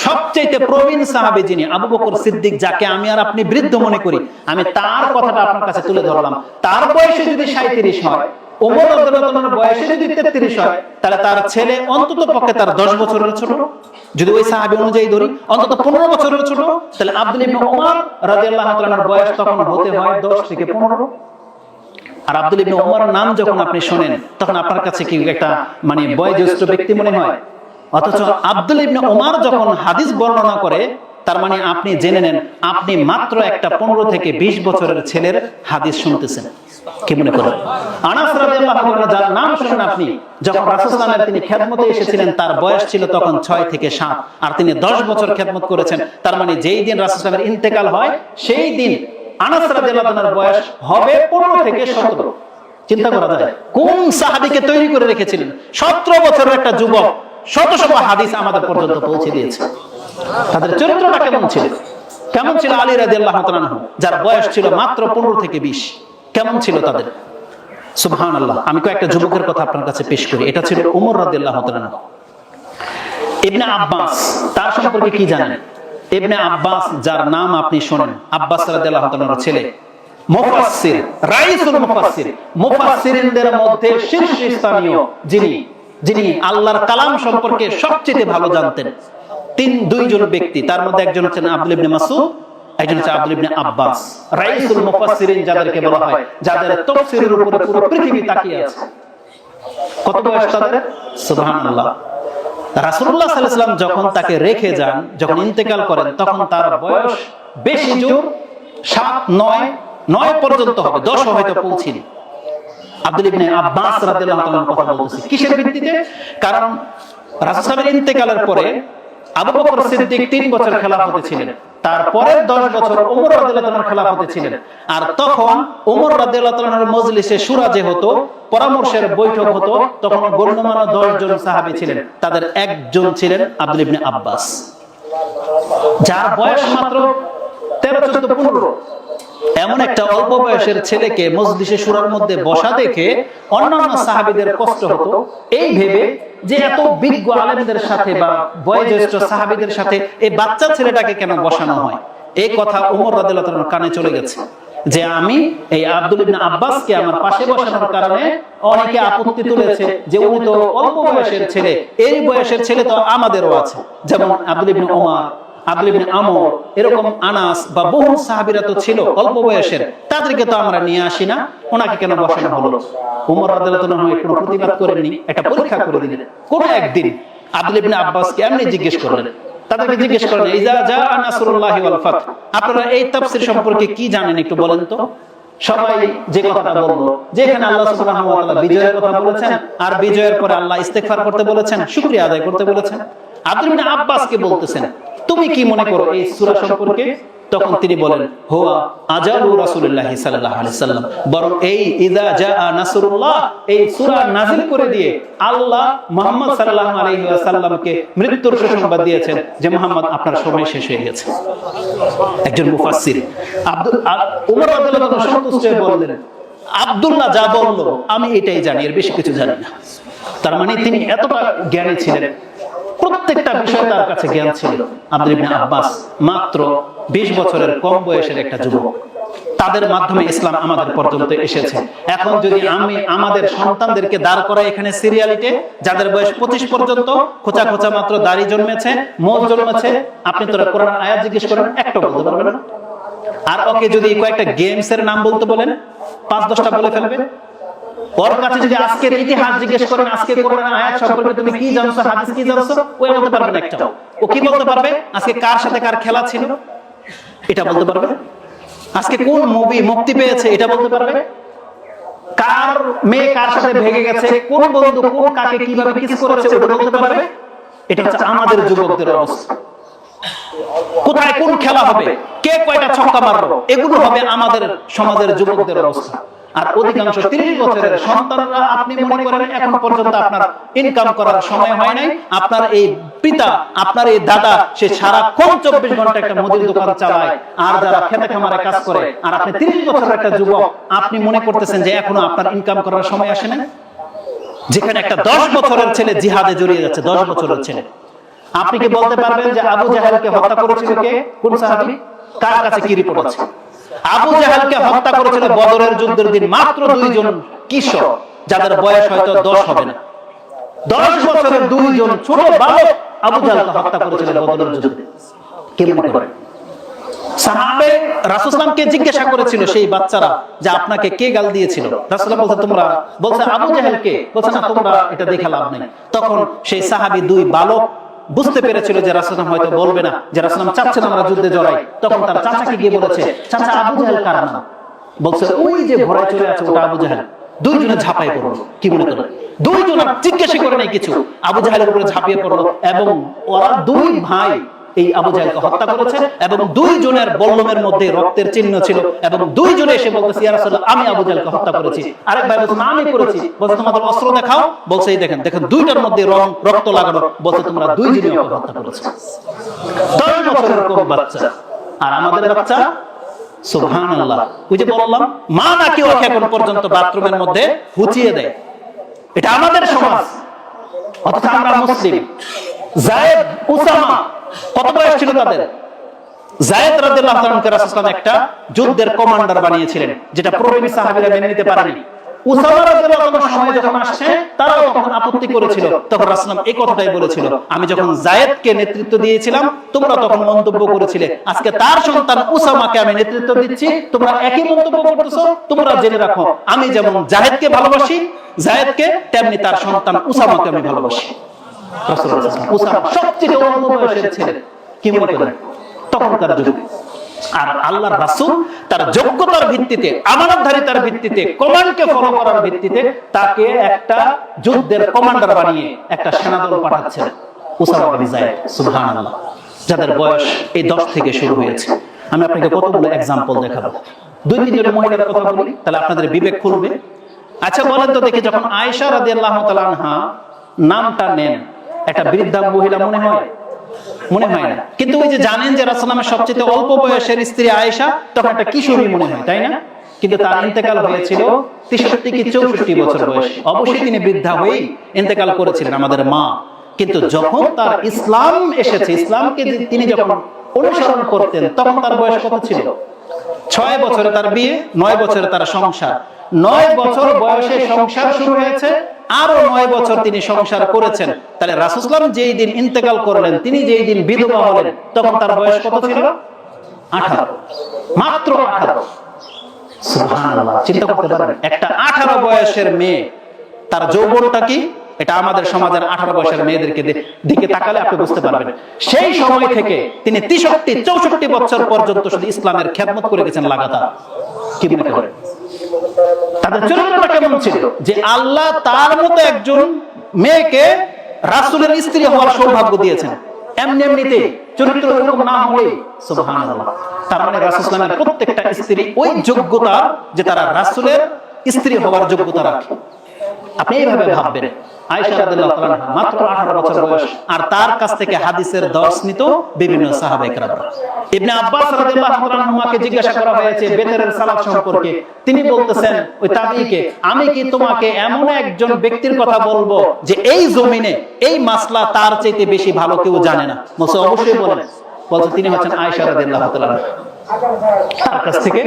Speaker 1: সবচেয়ে প্রবীণ সাহাবী যিনি আবু বকর সিদ্দিক, যাকে আমি আর আপনি বৃদ্ধ মনে করি, আমি তার কথাটা আপনার কাছে তুলে ধরলাম। তার বয়সে যদি 37 হয়, ওমর রাদিয়াল্লাহু আনহুর বয়সে যদি 33 হয়, তাহলে তার ছেলে অন্তত পক্ষে তার 10 বছরের ছোট। যদি ওই সাহাবী অনুযায়ী ধরি অন্তত 15 বছরের ছোট, তাহলে আব্দুল ইবনে উমর রাদিয়াল্লাহু তাআলার বয়স তখন হতে হয় 10 থেকে 15। আর আব্দুল ইবনে উমরের নাম যখন আপনি শুনেন তখন আপনার কাছে কি একটা মানে বয়োজ্যেষ্ঠ ব্যক্তি মনে হয়? অথচ আব্দুল ইবনে উমর যখন হাদিস বর্ণনা করে, তার মানে আপনি জেনে নেন আপনি মাত্র একটা 15 থেকে 20 বছরের ছেলের হাদিস শুনতেছেন। কি মনে করেন? আনাস রাদিয়াল্লাহু আনহু যার নাম শুনেন আপনি, যখন রাসূল সাল্লাল্লাহু আলাইহি ওয়াসাল্লাম তিনি খেদমতে এসেছিলেন তার বয়স ছিল তখন 6 থেকে 7, আর তিনি 10 বছর খেদমত করেছেন। তার মানে যেই দিন রাসূল সাল্লাল্লাহু আলাইহি ওয়াসাল্লামের ইন্তেকাল হয় সেই দিন আনাস রাদিয়াল্লাহু আনহুর বয়স হবে 15 থেকে 17। চিন্তা করা যায় কোন সাহাবীকে তৈরি করে রেখেছিলেন? 17 বছরের একটা যুবক শত শত হাদিস আমাদের পর্যন্ত পৌঁছে দিয়েছে। তাদের চরিত্রটা কেমন ছিল? কেমন ছিল আলী রাদিয়াল্লাহু তাআলা আনহু, যার বয়স ছিল মাত্র 15 থেকে 20? কেমন ছিল তাদের? সুবহানাল্লাহ। আমি কয়েকটা যুবকের কথা আপনার কাছে পেশ করি। এটা ছিল ওমর রাদিয়াল্লাহু তাআলা আনহু। ইবনে আব্বাস, তার সম্পর্কে কি জানেন? ইবনে আব্বাস যার নাম আপনি শুনেন, আব্বাস রাদিয়াল্লাহু তাআলার ছেলে, মুফাসসির, রাইসুল মুফাসসির, মুফাসসিরিনদের মধ্যে শীর্ষস্থানীয় যিনি আল্লাহর কালাম সম্পর্কে সবচেয়ে ভালো জানতেন। দুইজন ব্যক্তি, তার মধ্যে একজন হচ্ছেন আব্দুল ইবনে মাসউদ, একজন হচ্ছে আব্দুল ইবনে আব্বাস। রাইসুল মুফাসসিরিন যাদেরকে বলা হয়, যাদের তাফসীরের উপরে পুরো পৃথিবী তাকিয়ে আছে। কত বয়স তাদের? সুবহানাল্লাহ। রাসূলুল্লাহ সাল্লাল্লাহু আলাইহি ওয়াসাল্লাম যখন তাকে রেখে যান, যখন ইন্তেকাল করেন, তখন তার বয়স বেশি জোর 7, 9 পর্যন্ত হবে, 10 হয়তো পৌঁছেনি। আব্দুল ইবনে আব্বাস রাদিয়াল্লাহু তাআলার কথা বলতেছি কিসের ভিত্তিতে? কারণ রাসূলের ইন্তেকালের পরে আবু বকর সিদ্দিক 3 বছর খেলাফতে ছিলেন, তারপরের 10 বছর ওমর রাদিয়াল্লাহু আনহু খেলাফতে ছিলেন। আর তখন ওমর রাদিয়াল্লাহু আনহুর মজলিসে শুরা যে হতো, পরামর্শের বৈঠক হতো, তখন গণ্যমান্য 10 জন সাহাবী ছিলেন, তাদের একজন ছিলেন আব্দুল ইবনে আব্বাস, যার বয়স মাত্র 13, 14, 15। এমন একটা অল্প বয়সের ছেলেকে মজলিসে শুরার মধ্যে বসা দেখে অন্যান্য সাহাবীদের কষ্ট হতো, এই ভেবে যে এত বিজ্ঞ আলেমদের সাথে বা বয়োজ্যেষ্ঠ সাহাবীদের সাথে এই বাচ্চা ছেলেটাকে কেন বসানো হয়। এই কথা ওমর রাদিয়াল্লাহু আনহুর কানে চলে গেছে যে আমি এই আব্দুল ইবনে আব্বাসকে আমার পাশে বসানোর কারণে অনেকে আপত্তি তুলেছে যে উনি তো অল্প বয়সের ছেলে, এই বয়সের ছেলে তো আমাদেরও আছে, যেমন আব্দুল ইবনে ওমর, আব্দুল ইবনে আমর, এরকম আনাস বা বহু সাহাবীরা তো ছিল অল্প বয়সের, তাদেরকে তো আমরা নিয়ে আসি না, ওনাকে কেন বসানো হলো। ওমর রাদিয়াল্লাহু আনহু কোনো প্রতিবাদ করেননি, একটা পরীক্ষা করে দিলেন। কোন একদিন আব্দুল ইবনে আব্বাসকে এমনি জিজ্ঞেস করলেন, তাদেরকে জিজ্ঞেস করলেন, ইজা জাআ নাসরুল্লাহি ওয়াল ফাত, আপনারা এই তাফসীর সম্পর্কে কি জানেন একটু বলেন তো। সবাই যে কথাটা বললো যে এখানে আল্লাহ সুবহানাহু ওয়া তাআলা বিজয়ের কথা বলেছেন, আর বিজয়ের পরে আল্লাহ ইস্তেগফার করতে বলেছেন, শুকরিয়া আদায় করতে বলেছেন। আব্দুল ইবনে আব্বাসকে বলতেছেন, তুমি কি মনে করো এই সূরা সম্পর্কে? তখন তিনি বলেন, হুয়া আজালু রাসূলুল্লাহি সাল্লাল্লাহু আলাইহি ওয়াসাল্লাম, বরং এই ইযা জাআ নাসরুল্লাহ এই সূরা নাযিল করে দিয়ে আল্লাহ মুহাম্মদ সাল্লাল্লাহু আলাইহি ওয়াসাল্লামকে মৃত্যুর সুসংবাদ দিয়েছেন যে মুহাম্মদ আপনার সময় শেষ হয়ে গেছে। একজন মুফাসসির ওমর রাদিয়াল্লাহু আনহু সন্তুষ্ট হয়ে বললেন, আব্দুল্লাহ যা বলল আমি এটাই জানি, এর বেশি কিছু জানি না। তার মানে তিনি এতটা জ্ঞানী ছিলেন, প্রত্যেকটা বিষয় তার কাছে জ্ঞান ছিল। আব্দুল ইবনে আব্বাস মাত্র 20 বছরের কম বয়সের একটা যুবক, তাদের মাধ্যমে ইসলাম আমাদের পর্যন্ত এসেছে। এখন যদি আমি আমাদের সন্তানদেরকে দাঁড় করাই এখানে সিরিয়ালিতে, যাদের বয়স 25 পর্যন্ত, খোঁচা খোঁচা মাত্র দাড়ি জন্মেছে, মোজ জন্মেছে, আপনি তোরা কোরআন আয়াত জিজ্ঞেস করেন একটা বলতে পারবেন না। আর ওকে যদি কয়েকটা গেমস এর নাম বলতে বলেন 5-10টা বলে ফেলবে। ওর কাছে যদি আজকের ইতিহাস জিজ্ঞেস করেন, আজকে কোরআনের আয়াত সম্পর্কে তুমি কি জানছো, হাদিস কি জানছো, ও বলতে পারবে না একটা। ও কি বলতে পারবে? আজকে কার সাথে কার খেলা ছিল এটা বলতে পারবে। আজকে কোন মুভি মুক্তি পেয়েছে এটা বলতে পারবে। কার মেয়ে কার সাথে ভেগে গেছে, কোন বন্ধু কোন কাকে কিভাবে কিস করেছে ওটা বলতে পারবে। এটা হচ্ছে আমাদের যুবকদের অবস্থা। কোথায় কোন খেলা হবে, কে কয়টা ছক্কা মারলো, এগুলো হবে আমাদের সমাজের যুবকদের অবস্থা। আর অধিকাংশ 30 বছরের সন্তানরা, আপনি মনে করেন এখন পর্যন্ত আপনার ইনকাম করার সময় হয় নাই, আপনার এই পিতা, আপনার এই দাদা, সে সারাক্ষণ 24 ঘন্টা একটা মুদির দোকান চালায়, আর যারা খেতে খামারে কাজ করে, আর আপনি 30 বছরের একটা যুবক, আপনি মনে করতেছেন যে এখনো আপনার ইনকাম করার সময় আসে না। যেখানে একটা 10 বছরের ছেলে জিহাদে জড়িয়ে যাচ্ছে, 10 বছরের ছেলে। আপনি কি বলতে পারবেন যে আবু জাহেলকে হত্যা করেছিল কে, কোন সাহাবী, কার কাছে কি রিপোর্ট আছে? আবু জাহেলকে হত্যা করেছিল বদরের যুদ্ধের দিন মাত্র 2 জন কিশোর, যাদের বয়স হয়তো 10 হবে না। 10 বছরের 2 জন ছোট বালক আবু জাহেলকে হত্যা করেছিল বদরের যুদ্ধে। কি মনে করেন? সাহাবে রাসূল সাল্লাল্লাহু আলাইহি জিজ্ঞাসা করেছিল সেই বাচ্চারা যে আপনাকে কে গাল দিয়েছিল? রাসূলুল্লাহ বলতে তোমরা, বলছে আবু জাহেলকে, বলছে না তোমরা এটা দেখে লাভ নেই। তখন সেই সাহাবী 2 বালক বুঝতে পেরেছিল যে রাসূলুল্লাহ হয়তো বলবে না, যে রাসূলুল্লাহ চাচ্ছেন আমরা যুদ্ধে জড়াই। তখন তার চাচাকে গিয়ে বলেছে, চাচা আবু জাহেল কার নাম? বলছে ওই যে ঘোড়ায় চলে আছে ওটা আবু জাহেল। 2 জনে ঝাঁপাই পড়লো। কি মনে করেন? 2 জন জিজ্ঞাসা করে নাই কিছু, আবু জাহেলের উপরে ঝাঁপিয়ে পড়লো, এবং ওরা 2 ভাই এই আবু জাহেলকে হত্যা করেছে, এবং 2 জনের বল্লমের মধ্যে রক্তের চিহ্ন ছিল, এবং 2 জনে এসে বলতেছে ইয়া রাসূলুল্লাহ আমি আবু জাহেলকে হত্যা করেছি। আরেক ভাই বলছে না আমি করেছি। বলছে তোমাদের অস্ত্র দেখাও। বলছে এই দেখেন, দেখেন 2টার মধ্যে রক্ত লাগানো। বলছে তোমরা 2 জনই ওকে হত্যা করেছো। 10 বছরের কম বাচ্চা, আর আমাদের বাচ্চা সুবহানাল্লাহ, ওই যে বললাম মা নাকি ওকে এখন পর্যন্ত বাথরুমের মধ্যে হুচিয়ে দেয়। এটা আমাদের সমাজ, অথচ আমরা মুসলিম। যায়েদ, উসামা কত বয়স ছিল তাদের? যায়েদ রাদিয়াল্লাহু আনহু রাসূলুল্লাহ একটা যুদ্ধের কমান্ডার বানিয়েছিলেন, যেটা প্রবীণ সাহাবীরা মেনে নিতে পারেনি। উসামা রাদিয়াল্লাহু আনহু সময় যখন আসছে, তারাও তখন আপত্তি করেছিল। তখন রাসূলুল্লাহ এই কথাটাই বলেছিল, আমি যখন যায়েদকে নেতৃত্ব দিয়েছিলাম তোমরা তখন মন্তব্য করেছিলে, আজকে তার সন্তান উসামাকে আমি নেতৃত্ব দিচ্ছি, তোমরা একই মন্তব্য করতেছো। তোমরা জেনে রাখো আমি যেমন যায়েদকে ভালোবাসি, যায়েদকে, তেমনি তার সন্তান উসামাকে আমি ভালোবাসি। রাসূলুল্লাহ উসামা সবচেয়ে অল্প বয়সের ছেলে। কি মনে করেন তখনকার যুগে? আর আল্লাহর রাসূল তার যোগ্যতার ভিত্তিতে, আমানতদারিতার ভিত্তিতে, কমান্ডকে ফলো করার ভিত্তিতে তাকে একটা যুদ্ধের কমান্ডার বানিয়ে একটা সেনাদল পাঠাচ্ছেন, উসামা বিন যায়েদ, সুবহানাল্লাহ, যাদের বয়স এই 10 থেকে শুরু হয়েছে। আমি আপনাকে কতগুলো এক্সাম্পল দেখাবো। 2-3 জন মহিলার কথা বলি, তাহলে আপনাদের বিবেক খুলবে। আচ্ছা বলেন তো দেখি, যখন আয়েশা রাদিয়াল্লাহু তাআলা আনহা নামটা নেন, একটা বৃদ্ধা মহিলা মনে হয়? মনে হয় না। কিন্তু ওই যে জানেন যে রাসূলুল্লাহর সবচেয়ে অল্প বয়সের স্ত্রী আয়েশা, তখন একটা কিশোরী মনে হয়, তাই না? কিন্তু তার ইন্তেকাল হয়েছিল 63 কি 64 বছর বয়সে। অবশ্যই তিনি বৃদ্ধা হয়েই ইন্তেকাল করেছিলেন, আমাদের মা। কিন্তু যখন তার ইসলাম এসেছে, ইসলামকে তিনি যখন অনুসরণ করতেন, তখন তার বয়স কত ছিল? 6 বছরে তার বিয়ে, 9 বছরে তার সংসার। 9 বছর বয়সে সংসার শুরু হয়েছে, আরো 9 বছর তিনি সংসার করেছেন। তাহলে রাসূল সাল্লাল্লাহু যেই দিন ইন্তেকাল করলেন, তিনি যেই দিন বিধবা হলেন, তখন তার বয়স কত ছিল? 18, মাত্র 18। সুবহানাল্লাহ, চিন্তা করতে পারেন, একটা 18 বয়সের মেয়ে, তার যৌবনটা কি? এটা আমাদের সমাজের 18 বয়সের মেয়েদেরকে দিকে তাকালে আপনি বুঝতে পারবেন। সেই সময় থেকে তিনি 63-64 বছর পর্যন্ত শুধু ইসলামের খেদমত করে গেছেন লাগাতার। কি মনে করেন তাদের চরিত্রটা কেমন ছিল? যে আল্লাহ তার মতো একজন মেয়েকে রাসূলের স্ত্রী হওয়ার সৌভাগ্য দিয়েছেন। এমনিতে চরিত্র এরকম না হলে, সুবহানাল্লাহ, তার মানে রাসূল সাল্লাল্লাহু আলাইহি ওয়াসাল্লামের প্রত্যেকটা স্ত্রী ওই যোগ্যতার, যে তারা রাসূলের স্ত্রী হওয়ার যোগ্যতা রাখে। আপনি এইভাবে ভাববেন, আয়েশা রাদিয়াল্লাহু তাআলা আনহা মাত্র 18 বছর বয়স, আর তার কাছ থেকে হাদিসের দর্শ নিত বিভিন্ন সাহাবায়ে কেরাম। ইবনে আব্বাস রাদিয়াল্লাহু তাআলা আনহুকে জিজ্ঞাসা করা হয়েছে বেতের সালাত সম্পর্কে। তিনি বলতেছেন ওই তাবিঈকে, আমি কি তোমাকে এমন একজন ব্যক্তির কথা বলবো যে এই জমিনে এই মাসলা তার চাইতে বেশি ভালো কেউ জানে না? বলছে অবশ্যই বলেন। বলছে তিনি হচ্ছেন আয়েশা রাদিয়াল্লাহু তাআলা আনহা। তার কাছ থেকে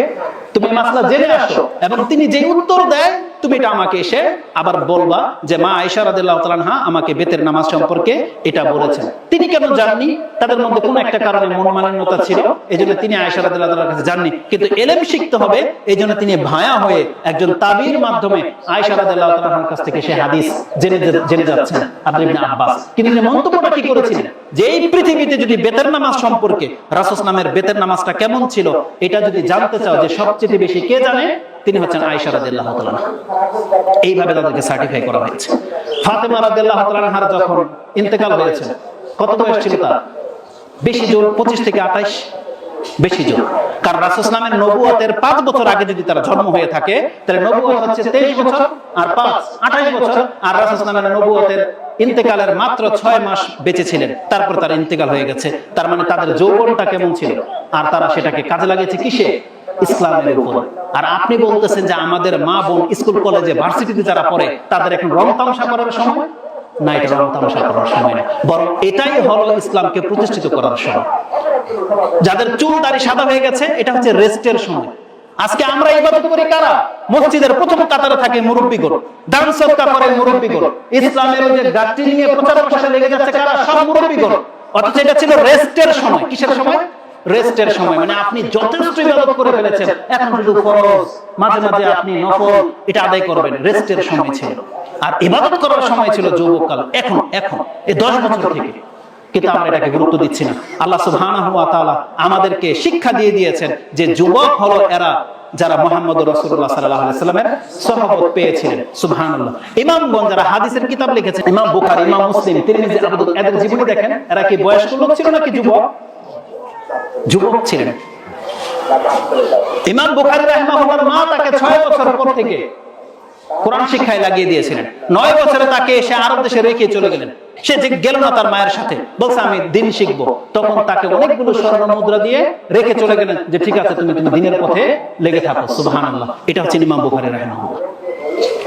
Speaker 1: তুমি মাসলা জেনে আসো, এবং তিনি যে উত্তর দেয় তুমি এটা আমাকে এসে আবার বলবা যে মা আয়েশা রাদিয়াল্লাহু তাআলা আনহা আমাকে বেতের নামাজ সম্পর্কে এটা বলেছেন। তিনি কেন জাননি? তাদের মধ্যে কোন একটা কারণে মনমালিন্যতা ছিল, এজন্য তিনি আয়েশা রাদিয়াল্লাহু তাআলার কাছে জাননি। কিন্তু ইলম শিখতে হবে, এজন্য তিনি ভায়া হয়ে একজন তাবিঈর মাধ্যমে আয়েশা রাদিয়াল্লাহু তাআলার কাছ থেকে সে হাদিস জেনে যাচ্ছেন, আব্দুল্লাহ ইবনে আব্বাস। কিন্তু মন্তব্যটা কি করেছিলেন? যে এই পৃথিবীতে যদি বেতের নামাজ সম্পর্কে, রাসূল নামের বেতের নামাজটা কেমন ছিল, এটা যদি জানতে চাও যে সবচেয়ে বেশি কে জানে, তিনি হচ্ছেন আয়েশা রাদিয়াল্লাহু তাআলা আনহা। এইভাবে তাদেরকে সার্টিফাই করা হয়েছে। ফাতেমা রাদিয়াল্লাহু তাআলা আনহার যখন ইন্তেকাল হয়েছে, কত বয়স ছিল তার? বেশি জোর 25 থেকে 28, বেশি জোর। কারণ রাসূল নামের নবুয়তের 5 বছর আগে যদি তার জন্ম হয়ে থাকে, তাহলে নবুয়ত হচ্ছে 23 বছর আর 5 28 বছর। আর রাসূল নামের নবুয়তের ইন্তেকালের মাত্র 6 মাস বেঁচে ছিলেন, তারপর তার ইন্তেকাল হয়ে গেছে। তার মানে তাদের যৌবনটা কেমন ছিল, আর তারা সেটাকে কাজে লাগিয়েছে কিসে? ইসলামের উপর। আর আপনি বলতেছেন যে আমাদের মা বোন স্কুল কলেজে ভার্সিটিতে যারা পড়ে তাদের এখন রং তামাশা করার সময় না, এটা রং তামাশা করার সময় না, বরং এটাই হলো ইসলামকে প্রতিষ্ঠিত করার সময়। যাদের চুল দাড়ি সাদা হয়ে গেছে, এটা হচ্ছে রেস্টের সময়। আজকে আমরা ইবাদত করি কারা? মসজিদের প্রথম কাতারে থাকে মুরব্বিগণ, দান সদকা করে মুরব্বিগণ, ইসলামের ওই যে গাছটি নিয়ে প্রচার প্রসারে লেগে যাচ্ছে কারা? সব মুরব্বিগণ। অথচ এটা ছিল রেস্টের সময়। কিসের সময়? রেস্টের সময়। মানে আপনি যথেষ্ট ইবাদত করে ফেলেছেন, এখন শুধু ফরজ, মাঝে মাঝে আপনি নফল এটা আদায় করবেন। রেস্টের সময় ছিল। আর ইবাদত করার সময় ছিল যৌবককাল। এখন এই 10 বছর থেকে, কিন্তু আমরা এটাকে গুরুত্ব দিচ্ছি না। আল্লাহ সুবহানাহু ওয়া তাআলা আমাদেরকে শিক্ষা দিয়ে দিয়েছেন যে যুবক হলো এরা যারা মুহাম্মদুর রাসূলুল্লাহ সাল্লাল্লাহু আলাইহি সাল্লামের সহবত পেয়েছিলেন। সুবহানাল্লাহ। ইমামগণ যারা হাদিসের কিতাব লিখেছেন, ইমাম বুখারী, ইমাম মুসলিম, তিরমিজি, আবু দাউদ, এদের জীবনী দেখেন, এরা কি বয়স্ক লোক ছিল নাকি যুবক ছিলেন? ইমাম বুখারী রাহিমাহুল্লাহর মা তাকে 6 বছর পর থেকে কোরআন শিক্ষায় লাগিয়ে দিয়েছিলেন। 9 বছরে তাকে সে আরব দেশে রেখে চলে গেলেন। সে যে গেল না তার মায়ের সাথে, বলছে আমি দিন শিখবো। তখন তাকে অনেকগুলো স্বর্ণ মুদ্রা দিয়ে রেখে চলে গেলেন যে ঠিক আছে, তুমি দিনের পথে লেগে থাকো। সুবহানাল্লাহ। এটা হচ্ছে ইমাম বুখারী রাহিমাহুল্লাহ।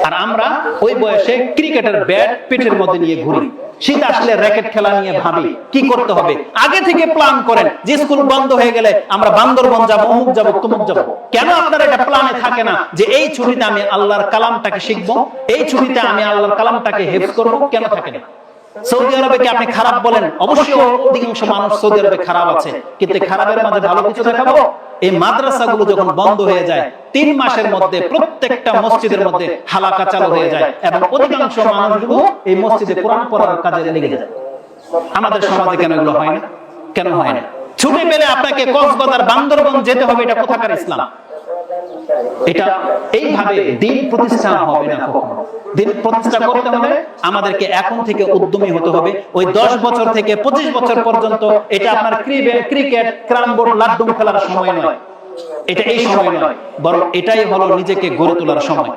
Speaker 1: আর আমরা ওই বয়সে ক্রিকেটের ব্যাট পেটের মধ্যে নিয়ে ঘুরি, শীত আসলে র্যাকেট খেলা নিয়ে ভাবি কি করতে হবে। আগে থেকে প্ল্যান করেন যে স্কুল বন্ধ হয়ে গেলে আমরা বান্দরবন যাবো, অমুক যাবো, তমুক যাবো। কেন আপনার এটা প্ল্যানে থাকে না যে এই ছুটিতে আমি আল্লাহর কালামটাকে শিখবো, এই ছুটিতে আমি আল্লাহর কালামটাকে হেফজ করবো? কেন থাকে না? সৌদি আরবে কি আপনি খারাপ বলেন? অবশ্যই অধিকাংশ মানুষ সৌদি আরবে খারাপ আছে, কিন্তু খারাপের মাঝে ভালো কিছু দেখাবো। এই মাদ্রাসাগুলো যখন বন্ধ হয়ে যায়, 3 মাসের মধ্যে প্রত্যেকটা মসজিদের মধ্যে হালাকা চালু হয়ে যায়, এবং অধিকাংশ মানুষগুলো এই মসজিদে কোরআন পড়ার কাজে লেগে যায়। আমাদের সমাজে কেন এগুলো হয় না? কেন হয় না? ছুটে পেলে আপনাকে কক্সবাজার বান্দরবন যেতে হবে, এটা কোথাকার ইসলাম? এটা এইভাবে দিন প্রতিষ্ঠা হবে না কখনো। দিন প্রতিষ্ঠা করতে হলে আমাদেরকে এখন থেকে উদ্যমী হতে হবে। ওই 10 বছর থেকে 25 বছর পর্যন্ত এটা আপনার ক্রিকেট, ক্যারাম বোর্ড, লাড্ডু খেলার সময় নয়, এটা এই সময় নয়, বরং এটাই হলো নিজেকে গড়ে তোলার সময়।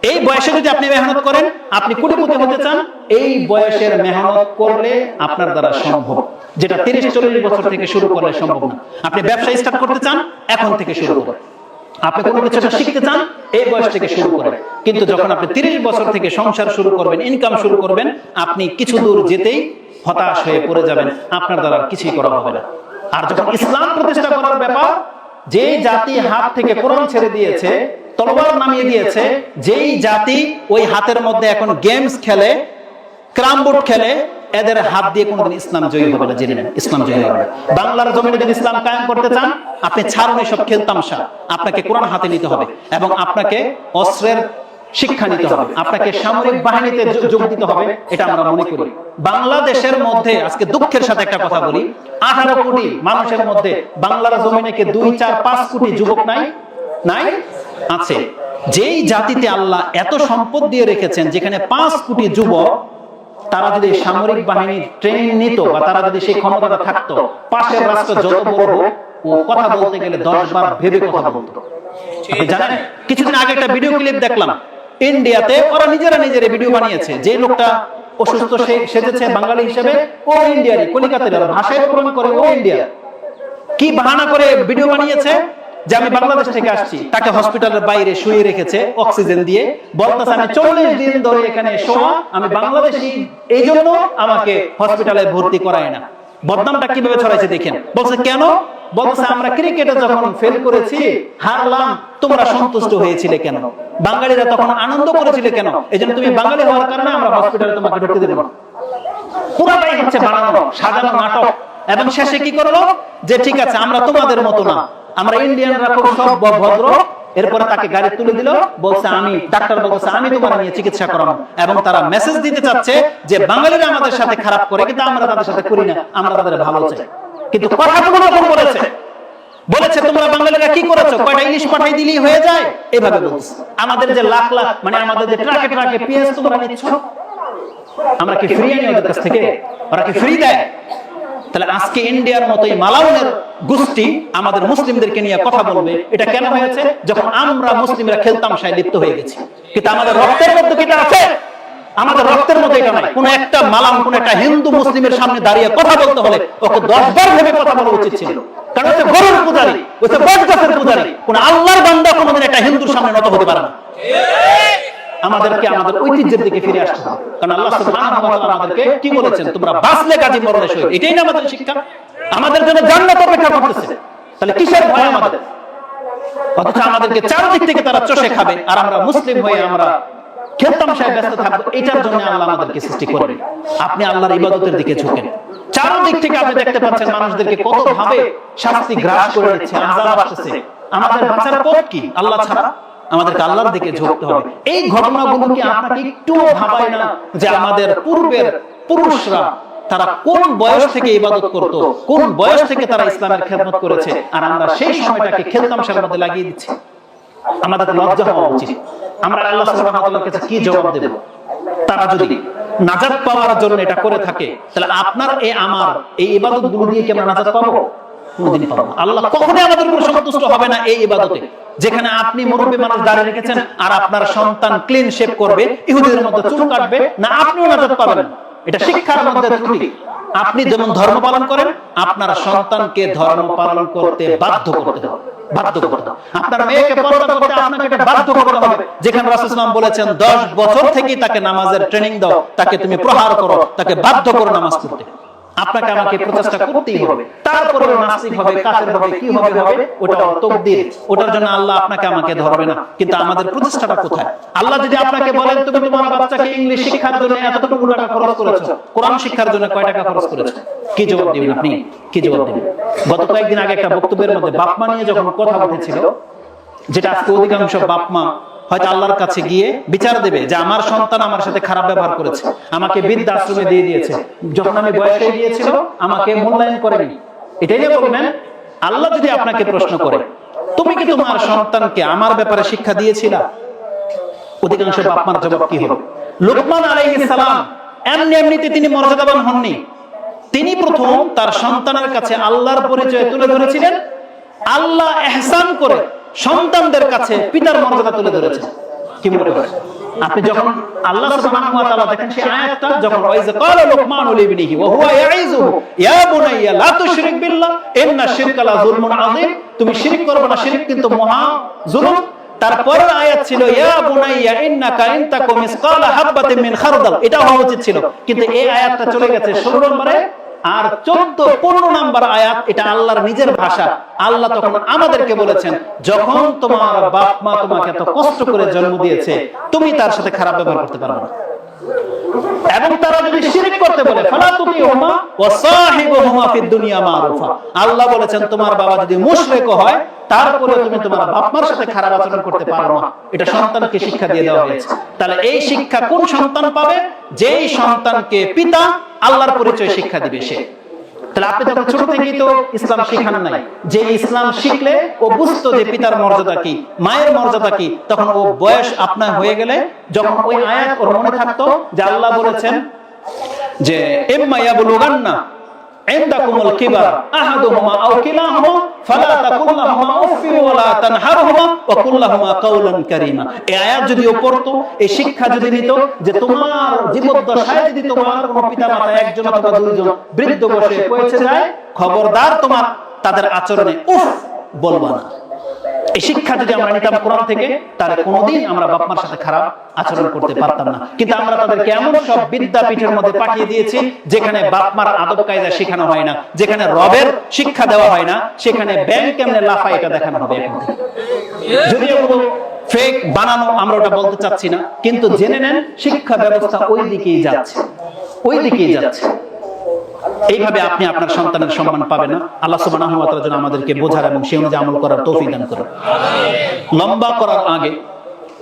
Speaker 1: এই বয়সে যদি আপনি মেহনত করেন, আপনি কোটিপতি হতে চান, এই বয়সের মেহনত করলে আপনার দ্বারা সম্ভব, যেটা 30-40 বছর থেকে শুরু করলে সম্ভব না। আপনি ব্যবসা স্টার্ট করতে চান, এখন থেকে শুরু করেন। আপনি কোনো কিছু শিখতে চান, এই বয়স থেকে শুরু করেন। কিন্তু যখন আপনি 30 বছর থেকে সংসার শুরু করবেন, ইনকাম শুরু করবেন, আপনি কিছু দূর যেতেই হতাশ হয়ে পড়ে যাবেন, আপনার দ্বারা কিছুই করা হবে না। আর যখন ইসলাম প্রতিষ্ঠা করার ব্যাপার, যে জাতি হাত থেকে কোরআন ছেড়ে দিয়েছে, তলোয়ার নামিয়ে দিয়েছে, যেই জাতি ওই হাতের মধ্যে এখন গেমস খেলে, ক্যারাম বোর্ড খেলে, এদের হাত দিয়ে কোনোদিন ইসলাম জয়ী হবে না, জেনে নেন, ইসলাম জয়ী হবে না। বাংলার জমিনে যদি ইসলাম কায়েম করতে চান, আপনি ছাড়ুন এসব খেলতামশা, আপনাকে কোরআন হাতে নিতে হবে এবং আপনাকে অস্ত্রের শিক্ষা নিতে হবে, আপনাকে সামরিক বাহিনীতে যোগ দিতে হবে। এটা আমরা মনে করি। বাংলাদেশের মধ্যে আজকে দুঃখের সাথে একটা কথা বলি, 18 কোটি মানুষের মধ্যে বাংলার জমিনে কে 2, 4, 5 কোটি যুবক নাই? নাই, আছে। যেই জাতিতে আল্লাহ এত সম্পদ দিয়ে রেখেছেন, যেখানে 5 কোটি যুবক, তারা যদি সামরিক বাহিনীর ট্রেনিং নিত বা তারা যদি সেই ক্ষমতাটা থাকতো, পাশের রাষ্ট্র যত বড় হোক, ও কথা বলতে গেলে 10 বার ভেবে কথা বলতো। আপনি জানেন, কিছুদিন আগে একটা ভিডিও ক্লিপ দেখলাম, ইন্ডিয়াতে ওরা নিজেরা ভিডিও বানিয়েছে, যে লোকটা অসুস্থ সেজেছে বাঙালি হিসেবে, ও ইন্ডিয়ারই, কলিকাতার, ভাষায় প্রমাণ করে ও ইন্ডিয়া। কি বাহানা করে ভিডিও বানিয়েছে যে আমি বাংলাদেশ থেকে আসছি, তাকে হসপিটালের বাইরে শুয়ে রেখেছে অক্সিজেন দিয়ে, বলতেছে আমি 40 দিন ধরে এখানে শোয়া, আমি বাংলাদেশি, এই জন্য আমাকে হসপিটালে ভর্তি করায় না। বদনামটা কিভাবে ছড়াইছে দেখেন। বলছে কেন? বলছে আমরা ক্রিকেটে যখন ফেল করেছি, হারলাম, তোমরা সন্তুষ্ট হয়েছিলে কেন? বাঙালিরা তখন আনন্দ করেছিল কেন? এই জন্য তুমি বাঙালি হওয়ার কারণে আমরা হসপিটালে তোমাকে ঢুকতে দেব না। পুরাটাই হচ্ছে বানানো, সাজানো নাটক। এবং শেষে কি করলো? যে ঠিক আছে, আমরা তোমাদের মতো না, আমরা ইন্ডিয়ানরা খুব সব ভদ্র। এরপরে তাকে গাড়ি তুলে দিল, বলছে আমি, ডাক্তার বলছে আমি তোমার নিয়ে চিকিৎসা করাবো। এবং তারা মেসেজ দিতে চাচ্ছে যে বাঙালিরা আমাদের সাথে খারাপ করে, কিন্তু আমরা তাদের সাথে করি না, আমরা তাদের ভালো চাই। কিন্তু কথাগুলো যখন বলেছে তোমরা বাঙালিরা কি করেছো, কয়টা ইলিশ পাঠাই দিলেই হয়ে যায়, এভাবে বলছে। আমাদের যে লাখ লাখ, মানে আমাদের যে ট্রাকে ট্রাকে পেঁয়াজ তোমরা নিচ্ছ, আমরা কি ফ্রি আনি ওদের কাছ থেকে? ওরা কি ফ্রি দেয়? তাহলে আজকে ইন্ডিয়ার মতোই মালাউনের গোষ্ঠী আমাদের মুসলিমদেরকে নিয়ে কথা বলবে। এটা কেন হয়েছে? যখন আমরা মুসলিমরা খেলতামশায় লিপ্ত হয়ে গেছি। কিন্তু আমাদের রক্তের মধ্যে কি এটা আছে? আমাদের রক্তের মধ্যে এটা নাই। কোন একটা মালাম, কোন একটা হিন্দু মুসলিমের সামনে দাঁড়িয়ে কথা বলতে হলে ওকে 10 বার ভেবে কথা বলা উচিত ছিল। কারণ হচ্ছে গরুর পূজারী, হচ্ছে বটগাছের পূজারী। কোন আল্লাহর বান্দা কোনদিন একটা হিন্দুর সামনে নত হতে পারে না। আমাদেরকে আমাদের ঐতিহ্যের দিকে ফিরে আসতে হবে। কারণ আল্লাহ সুবহানাহু ওয়া তাআলা আমাদেরকে কি বলেছেন? তোমরা বাঁচলে কাজী, মরলে শহীদ। এটাই না আমাদের শিক্ষা? আমাদের জন্য জান্নাত অপেক্ষা করতেছে। তাহলে কিসের ভয় আমাদের? অথচ আমাদেরকে চারদিক থেকে তারা চষে খাবে, আর আমরা মুসলিম হয়ে আমরা খেলতামশায় ব্যস্ত থাকবো। এটার জন্য আল্লাহ আমাদেরকে সৃষ্টি করেন। আপনি আল্লাহর ইবাদতের দিকে ঝুঁকেন। চারদিক থেকে আপনি দেখতে পাচ্ছেন মানুষদেরকে কত ভাবে শাস্তি গ্রাস করে নিচ্ছে, আযাব আসছে। আমাদের বাঁচার পথ কি? আল্লাহ ছাড়া। আমাদেরকে আল্লাহর দিকে ঝুঁকতে হবে। এই ঘটনাগুলো কি আপনাকে একটু ভাবায় না যে আমাদের পূর্বের পুরুষরা তারা কোন বয়স থেকে ইবাদত করত, কোন বয়স থেকে তারা ইসলামের খেদমত করেছে, আর আমরা সেই সময়টাকে খেলতামশার মধ্যে লাগিয়ে দিচ্ছি? আমাদের লজ্জা হওয়া উচিত। আমরা আল্লাহ সুবহানাহু ওয়া তাআলার কাছে কি জবাব দেব? তারা যদি নাজাত পাওয়ার জন্য এটা করে থাকে, তাহলে আপনার আমার এই ইবাদতগুলো দিয়ে কি আমরা নাজাত পাবো? কোনদিন পাবো না। আল্লাহ কখনোই আমাদের উপর সন্তুষ্ট হবে না এই ইবাদতে, যেখানে আপনি মুরব্বী মানুষ দাঁড়িয়ে রেখেছেন আর আপনার সন্তান ক্লিন শেভ করবে, ইহুদিদের মধ্যে চুল কাটবে না, আপনিও নাজাত পাবেন না। এটা শিক্ষার মধ্যে ত্রুটি। আপনি যেমন ধর্ম পালন করেন, আপনার সন্তানকে ধর্ম পালন করতে বাধ্য করতে হবে। আপনার মেয়েকে পর্দা করতে আপনাকে এটা বাধ্য করতে হবে। যেখানে রাসূল সাল্লাল্লাহু আলাইহি ওয়াসাল্লাম বলেছেন 10 বছর থেকে তাকে নামাজের ট্রেনিং দাও, তাকে তুমি প্রহার করো, তাকে বাধ্য করো নামাজ পড়তে। আপনাকে আমাকে প্রচেষ্টা করতেই হবে। তারপরে নাস্তিক হবে, কাফের হবে, কি হবে হবে, ওটা তাকদীর। ওটার জন্য আল্লাহ আপনাকে আমাকে ধরবে না। কিন্তু আমাদের প্রচেষ্টাটা কোথায়? আল্লাহ যদি আপনাকে বলেন তুমি তোমার বাচ্চাকে ইংলিশ শিক্ষার জন্য এতটুকু টাকা খরচ করেছো, কোরআন শিক্ষার জন্য কয় টাকা খরচ করেছো, কি জবাব দিবেন আপনি? কি জবাব দিবেন? গত কয়েকদিন আগে একটা বক্তব্যের মধ্যে বাপ মা নিয়ে যখন কথা উঠেছিল, যেটা আজকে অধিকাংশ বাপ মা হয়তো আল্লাহর কাছে গিয়ে বিচার দেবে যে আমার সন্তান আমার সাথে খারাপ ব্যবহার করেছে, আমাকে বৃদ্ধাশ্রমে দিয়ে দিয়েছে, যখন আমি বয়স হয়ে গিয়েছিল আমাকে মূল্যায়ন করেনি, এটাই নিয়ে বলবেন, আল্লাহ যদি আপনাকে প্রশ্ন করে তুমি কি তোমার সন্তানকে আমার ব্যাপারে শিক্ষা দিয়েছিলা, অধিকাংশ বাপ মার জবাব কি হবে? লুকমান আলাইহিস সালাম এমনিতে তিনি মর্যাদাবান হননি, তিনি প্রথম তার সন্তানের কাছে আল্লাহর পরিচয় তুলে ধরেছিলেন, আল্লাহ ইহসান করে সন্তানদের কাছে পিতার মর্যাদা তুলে ধরেছেন। কি মনে করেন আপনি যখন আল্লাহ সুবহানাহু ওয়া তাআলা দেখেন সেই আয়াতটা, যখন ওয়াইযা ক্বালা লুকমানু লিবনিহি ওয়া হুয়া ইয়াইযুহু ইয়া বুনাইয়া লা তুশরিক বিল্লাহ ইন্না শিরকা লা যুলমুন আযীম, তুমি শিরক করবে না, শিরক কিন্তু মহা জুলুম। তারপরের আয়াত ছিল ইয়া বুনাইয়া ইন্নাকা ইন তাকুম মিসকালা হাববাতিন মিন খারদাল, এটা হওয়া উচিত ছিল, কিন্তু এই আয়াতটা চলে গেছে 16 নম্বরে। আর 14-15 নাম্বার আয়াত, এটা আল্লাহর নিজের ভাষা। আল্লাহ তখন আমাদেরকে বলেছেন, যখন তোমার বাপ মা তোমাকে এত কষ্ট করে জন্ম দিয়েছে, তুমি তার সাথে খারাপ ব্যবহার করতে পারবে না, এবং তারা যদি শিরক করতে বলে ফালা তুতিউহুমা ওয়া সাহিবুহুমা ফিদ দুনিয়া মারুফা, আল্লাহ বলেছেন তোমার বাবা যদি মুশরিক হয় তারপরে তুমি তোমার বাপ মার সাথে খারাপ আচরণ করতে পারো না। এটা সন্তানকে শিক্ষা দিয়ে দেওয়া হয়েছে। তাহলে এই শিক্ষা কোন সন্তান পাবে? যেই সন্তানকে পিতা আল্লাহর পরিচয় শিক্ষা দিবে সে। তাহলে আপনি যখন ছোট থেকেই তো ইসলাম শিখান নাই, যে ইসলাম শিখলে ও বুঝতো যে পিতার মর্যাদা কি, মায়ের মর্যাদা কি, তখন ও বয়স আপনার হয়ে গেলে যখন ওই আয়াত ওর মনে থাকতো যে আল্লাহ বলেছেন যে ইম্মা ইয়াবলুগান্না ইনদাকুমুল কিবার আহাদুহুমা আও কিলাহুমা ফালা তাকুল লাহুমা উফফি ওয়া লা তানহারহুমা ওয়া কুল লাহুমা কাওলান কারীমা। এই আয়াত যদি ও পড়তো, এই শিক্ষা যদি নিত যে তোমার জীবদ্দশায় যদি তোমার কোনো পিতামাতা একজন অথবা দুইজন বৃদ্ধ বসে পৌঁছে যায়, খবরদার তোমার তাদের আচরণে উফ বলবা না। এই শিক্ষা যদি আমরা নিতাম কোরআন থেকে, তাহলে কোনোদিন আমরা বাপ মার সাথে খারাপ আচরণ করতে পারতাম না। কিন্তু আমরা তাদেরকে এমন সব বিদ্যাপীঠের মধ্যে পাঠিয়ে দিয়েছি যেখানে বাপ মার আদব কায়দা শেখানো হয় না, যেখানে রবের শিক্ষা দেওয়া হয় না, সেখানে ব্যাংক কেমনে লাফায় এটা দেখানো হবে এখন থেকে। যদিও ফেক বানানো, আমরা ওটা বলতে চাচ্ছি না, কিন্তু জেনে নেন শিক্ষা ব্যবস্থা ওই দিকেই যাচ্ছে, ওই দিকেই যাচ্ছে। এইভাবে আপনি আপনার সন্তানের সম্মান পাবেন না। আল্লাহ সুবহানাহু ওয়া তাআলা যেন আমাদেরকে বোঝার এবং সেই অনুযায়ী আমল করার তৌফিক দান করেন। লম্বা করার আগে,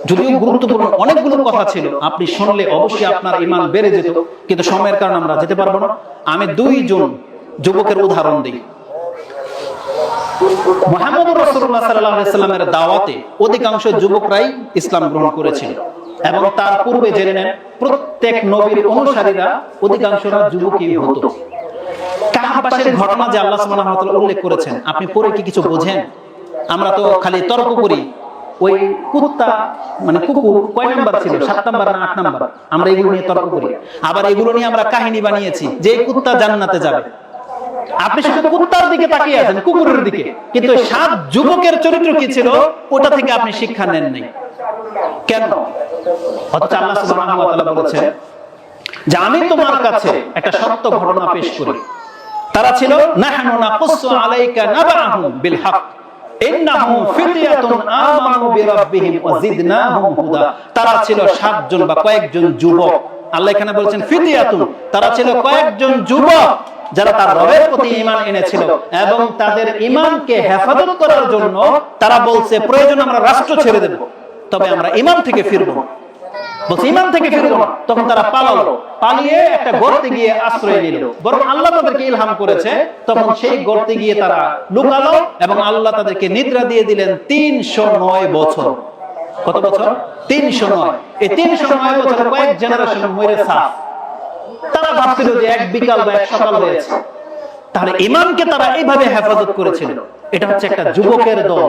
Speaker 1: যদিও গুরুত্বপূর্ণ অনেকগুলো কথা ছিল, আপনি শুনলে অবশ্যই আপনার ঈমান বেড়ে যেত, কিন্তু সময়ের কারণে আমরা যেতে পারবো না। আমি 2 জন যুবকের উদাহরণ দিই। মুহাম্মদ রাসূলুল্লাহ সাল্লাল্লাহু আলাইহি ওয়াসাল্লামের দাওয়াতে অধিকাংশ যুবকরাই ইসলাম গ্রহণ করেছিল, এবং তার পূর্বে জেনে নেন প্রত্যেক নবীর অনুসারীরা অধিকাংশরা যুবকই হতো। কাহাবাসের ঘটনা যে আল্লাহ সুবহানাহু ওয়া তাআলা উল্লেখ করেছেন, আপনি পড়ে কি কিছু বোঝেন? আমরা তো খালি তর্ক করি, ওই কুত্তা মানে কুকুর কয় নাম্বার ছিল, 7 নাম্বার না 8 নাম্বার, আমরা এগুলো নিয়ে তর্ক করি। আবার এগুলো নিয়ে আমরা কাহিনী বানিয়েছি যে এই কুত্তা জান্নাতে যাবে। আপনি শুধু কুত্তার দিকে তাকিয়ে আছেন, কুকুরের দিকে, কিন্তু 7 যুবকের চরিত্র কি ছিল ওটা থেকে আপনি শিক্ষা নেন নাই কেন? অথচ আল্লাহ সুবহানাহু ওয়া তাআলা বলেছেন যে আমি তোমার কাছে একটা সত্য ঘটনা পেশ করি। তারা ছিল নাহনু নাকুসু আলাইকা নাবাহুম বিল হক ইন্নাহুম ফিতয়াতুন আমানু বিরাব্বিহিম ওয়া জিদনাহুম হুদা। তারা ছিল 7 জন বা কয়েকজন যুবক। আল্লাহ এখানে বলেছেন ফিতয়াতুন, তারা ছিল কয়েকজন যুবক যারা তার রবের প্রতি ঈমান এনেছিল, এবং তাদের ঈমানকে হেফাজত করার জন্য তারা বলছে প্রয়োজন আমরা রাষ্ট্র ছেড়ে দেব, তবে আমরা ঈমান থেকে ফিরব না। বলছে ঈমান থেকে ফিরব না। তখন তারা পালালো, পালিয়ে একটা গর্তে গিয়ে আশ্রয় নিল। বরং আল্লাহ তাদেরকে ইলহাম করেছে, তখন সেই গর্তে গিয়ে তারা লুকালো, এবং আল্লাহ তাদেরকে নিদ্রা দিয়ে দিলেন 309 বছর। কত বছর? 309। এই 309 বছর কয়েক জেনারেশন মরে সাফ। তারা ভাবছিল যে এক বিকাল বা এক সকাল হয়েছে। তাহলে ঈমানকে তারা এইভাবে হেফাজত করেছিল। এটা হচ্ছে একটা যুবকের দল।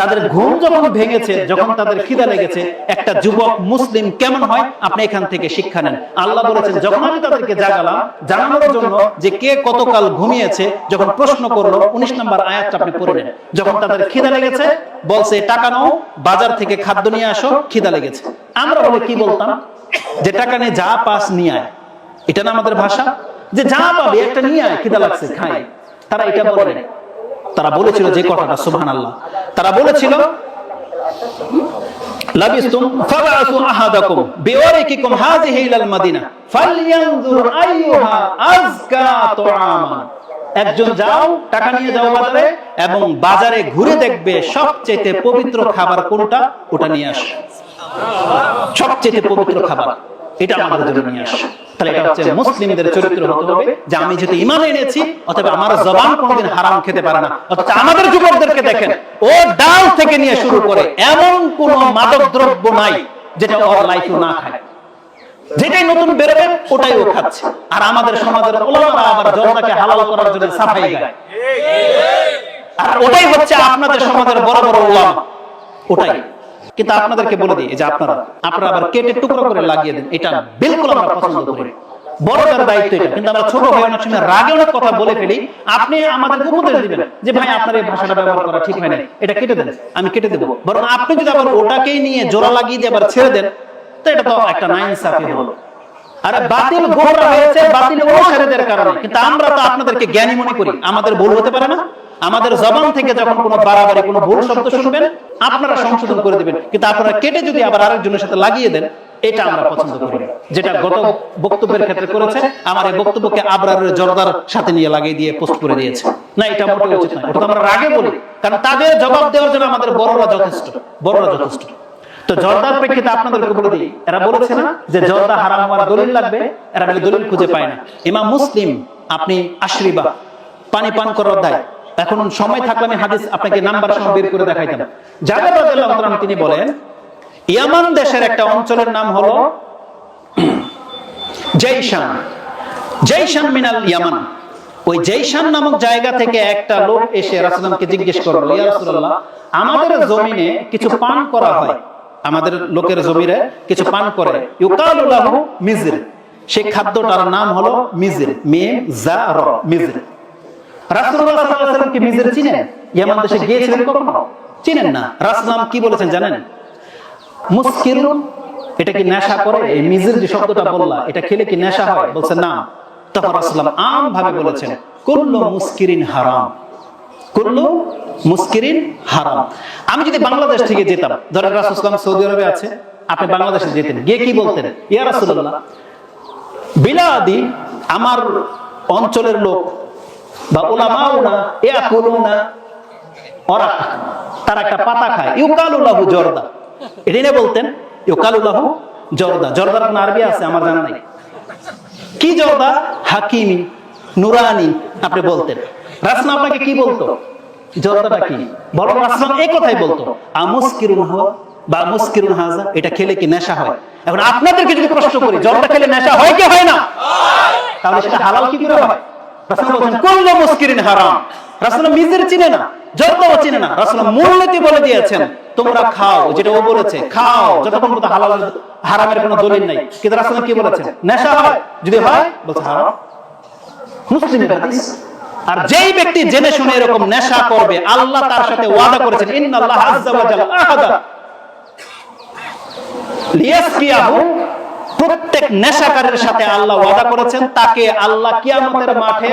Speaker 1: তাদের ঘুম যখন ভেঙেছে, যখন তাদের খিদা লেগেছে, একটা যুবক মুসলিম কেমন হয় আপনি এখান থেকে শিক্ষা নেন। আল্লাহ বলেছেন যখন আমি তাদেরকে জাগালাম জানানোর জন্য যে কে কতকাল ঘুমিয়েছে, যখন প্রশ্ন করলো 19 নম্বর আয়াতটা আপনি পড়ে নেন। যখন তাদের খিদা লেগেছে বলছে টাকা নাও, বাজার থেকে খাদ্য নিয়ে আসো, খিদা লেগেছে। আমরা বলে কি বলতাম যে টাকা নিয়ে যা পাস নিয়ে আয়। এটা না আমাদের ভাষা, যে যা পাবে একটা নিয়ে আয়, খিদা লাগছে খাই। তারা এটা বলে, তারা বলেছিল যে কথাটা, সুবহানাল্লাহ, তারা বলেছিল লাবিস্তুম ফাবাসু আহাদাকুম বিওয়ারিকিকুম হাযিহি ইলাল মাদিনা ফালইয়ানজুর আইয়ুহা আযকা তুআমা। একজন যাও, টাকা নিয়ে যাও বাজারে, এবং বাজারে ঘুরে দেখবে সবচেয়ে পবিত্র খাবার কোনটা, ওটা নিয়ে আসো। সবচেয়ে পবিত্র খাবার এটা আমাদের জন্য নিয়ে আসো। তাহলে এটা হচ্ছে মুসলিমদের চরিত্র হতে হবে যে আমি যেহেতু ঈমান এনেছি অতএব আমার জবান কোনোদিন হারাম খেতে পারে না। অথচ আমাদের যুবকদেরকে দেখেন, ও ডাল থেকে নিয়ে শুরু করে এমন কোন মাদক দ্রব্য নাই যেটা ওর লাইফে না খায়, যেটাই নতুন বেরোবে ওটাই ও খাচ্ছে। আর আমাদের সমাজের ওলামারা আবার জর্দাকে হালাল করার জন্য সাফাই গায়, আর ওটাই হচ্ছে আপনাদের সমাজের বড় বড় ওলামা, ওটাই। কিন্তু আপনাদেরকে বলে দিই যে আপনারা আবার কেটে টুকরো করে লাগিয়ে দেন, এটা বিলকুল আমরা পছন্দ করি। বড়দের দায়িত্ব এটা। কিন্তু আমরা ছোট হয়ে অনেক সময় রাগে অনেক কথা বলে ফেলি। আপনি আমাদের উপদেশ দিবেন যে ভাই আপনার এই ভাষাটা ব্যবহার করা ঠিক হয় না, এটা কেটে দেন, আমি কেটে দেবো। বরং আপনি যদি আবার ওটাকেই নিয়ে জোড়া লাগিয়ে দিয়ে আবার ছেড়ে দেন, তো এটা তো একটা নাইনসাফি হলো। আরে বাতিল গোমরা হয়েছে বাতিল অনুসারীদের কারণে। কিন্তু আমরা তো আপনাদেরকে জ্ঞানী মনে করি, আমাদের ভুল হতে পারে না? আমাদের জবান থেকে যখন কোনো বাড়াবাড়ি কোনো ভুল শব্দ শুনবেন আপনারা সংশোধন করে দিবেন। কিন্তু আপনারা কেটে যদি আবার আরেকজনের সাথে লাগিয়ে দেন, এটা আমরা পছন্দ করি না। যেটা গত বক্তব্যের ক্ষেত্রে করেছে, আমার এই বক্তব্যকে আবরারের জর্দার সাথে নিয়ে লাগিয়ে দিয়ে পোস্ট করে দিয়েছে। না, এটা মোটেও উচিত নয়। ওটা তো আমরা রাগে বলি, কারণ তাদের জবাব দেওয়ার জন্য আমাদের বড়রা যথেষ্ট। তো জর্দার প্রেক্ষিতে আপনাদেরকে বলে দিই, এরা বলেছে না যে জর্দা হারাম হওয়ার দলিল লাগবে, এরা বলে দলিল খুঁজে পায় না। ইমাম মুসলিম, আপনি আশরিবা পানি পান করার অধ্যায়, এখন সময় থাকলে আমি হাদিস আপনাকে নাম্বার সহ বের করে দেখাইতাম। জাবের রাদিয়াল্লাহু তাআলা তিনি বলেন, ইয়ামান দেশের একটা অঞ্চলের নাম হলো জাইশান মিনাল ইয়ামান। ওই জাইশান নামক জায়গা থেকে একটা লোক এসে রাসূলুল্লাহকে জিজ্ঞেস করলো, ইয়া রাসূলুল্লাহ, আমাদের জমিনে কিছু পান করা হয়, আমাদের লোকের জমিনে কিছু পান করে, ইউকালু লাহু মিজর, সেই খাদ্যটার নাম হলো মিজর, মিম জা র, মিজর। রাসূলুল্লাহ সাল্লাল্লাহু আলাইহি ওয়াসাল্লাম কি মিজর চিনেন? ইয়ামান দেশে গিয়েছিলেন কখনো? চিনেন না। রাসূলুল্লাহ কি বলেছেন জানেন? মুসকিরুন, এটা কি নেশা করে? এই মিজর যে শব্দটা বললা, এটা খেলে কি নেশা হয়? বলছেন না। তখন রাসূলুল্লাহ আম ভাবে বলেছেন, কুল্লু মুসকিরিন হারাম, কুল্লু মুসকিরিন হারাম। আমি যদি বাংলাদেশ থেকে যেতাম, ধরেন রাসূলুল্লাহ সৌদি আরবে আছে, আপনি বাংলাদেশে যেতেন, গিয়ে কি বলতেন? ইয়া রাসূলুল্লাহ, বিলাদি, আমার অঞ্চলের লোক বা উলামাউনা ইয়াকুলুনা, ওরা তারা একটা পাতা খায়, ইউকালু লাহু জর্দা, এটা নিয়ে বলতেন ইউকালু লাহু জর্দা। জর্দার কোন আরবি আছে আমার জানা নাই। কি জর্দা? হাকিমি, নুরানি, আপনি বলতেন। রাসূল আপনাকে কি বলতো? জর্দাটা কি? বরং রাসূল এই কথাই বলতো, আমুসকিরুন হুয়া বা মুসকিরুন হাযা, এটা খেলে কি নেশা হয়? এখন আপনাদেরকে যদি প্রশ্ন করি, জর্দা খেলে নেশা হয় কি হয় না? তাহলে সেটা হালাল কি করে হয়? রাসূল বলেন কুল্লু মুসকিরিন হারাম। রাসূল মিজর চিনে না, জর্দাও চিনে না। রাসূল মূলনীতি বলে দিয়েছেন, তোমরা খাও, যেটা ও বলেছে খাও, যতক্ষণ পর্যন্ত হালাল হারামের কোনো দলিল নাই। কিন্তু রাসূল কি বলেছেন? নেশা হয়, যদি হয় বলছে হারাম। মুসলিমের হাদিস। আর যেই ব্যক্তি জেনে শুনে এরকম নেশা করবে, আল্লাহ তার সাথে ওয়াদা করেছেন, ইন্নাল্লাহ আযজা ওয়া জাল্লা আহাদা লিয়াসকিয়াহু, প্রত্যেক নেশাকারীর সাথে আল্লাহ ওয়াদা করেছেন তাকে আল্লাহ কিয়ামতের মাঠে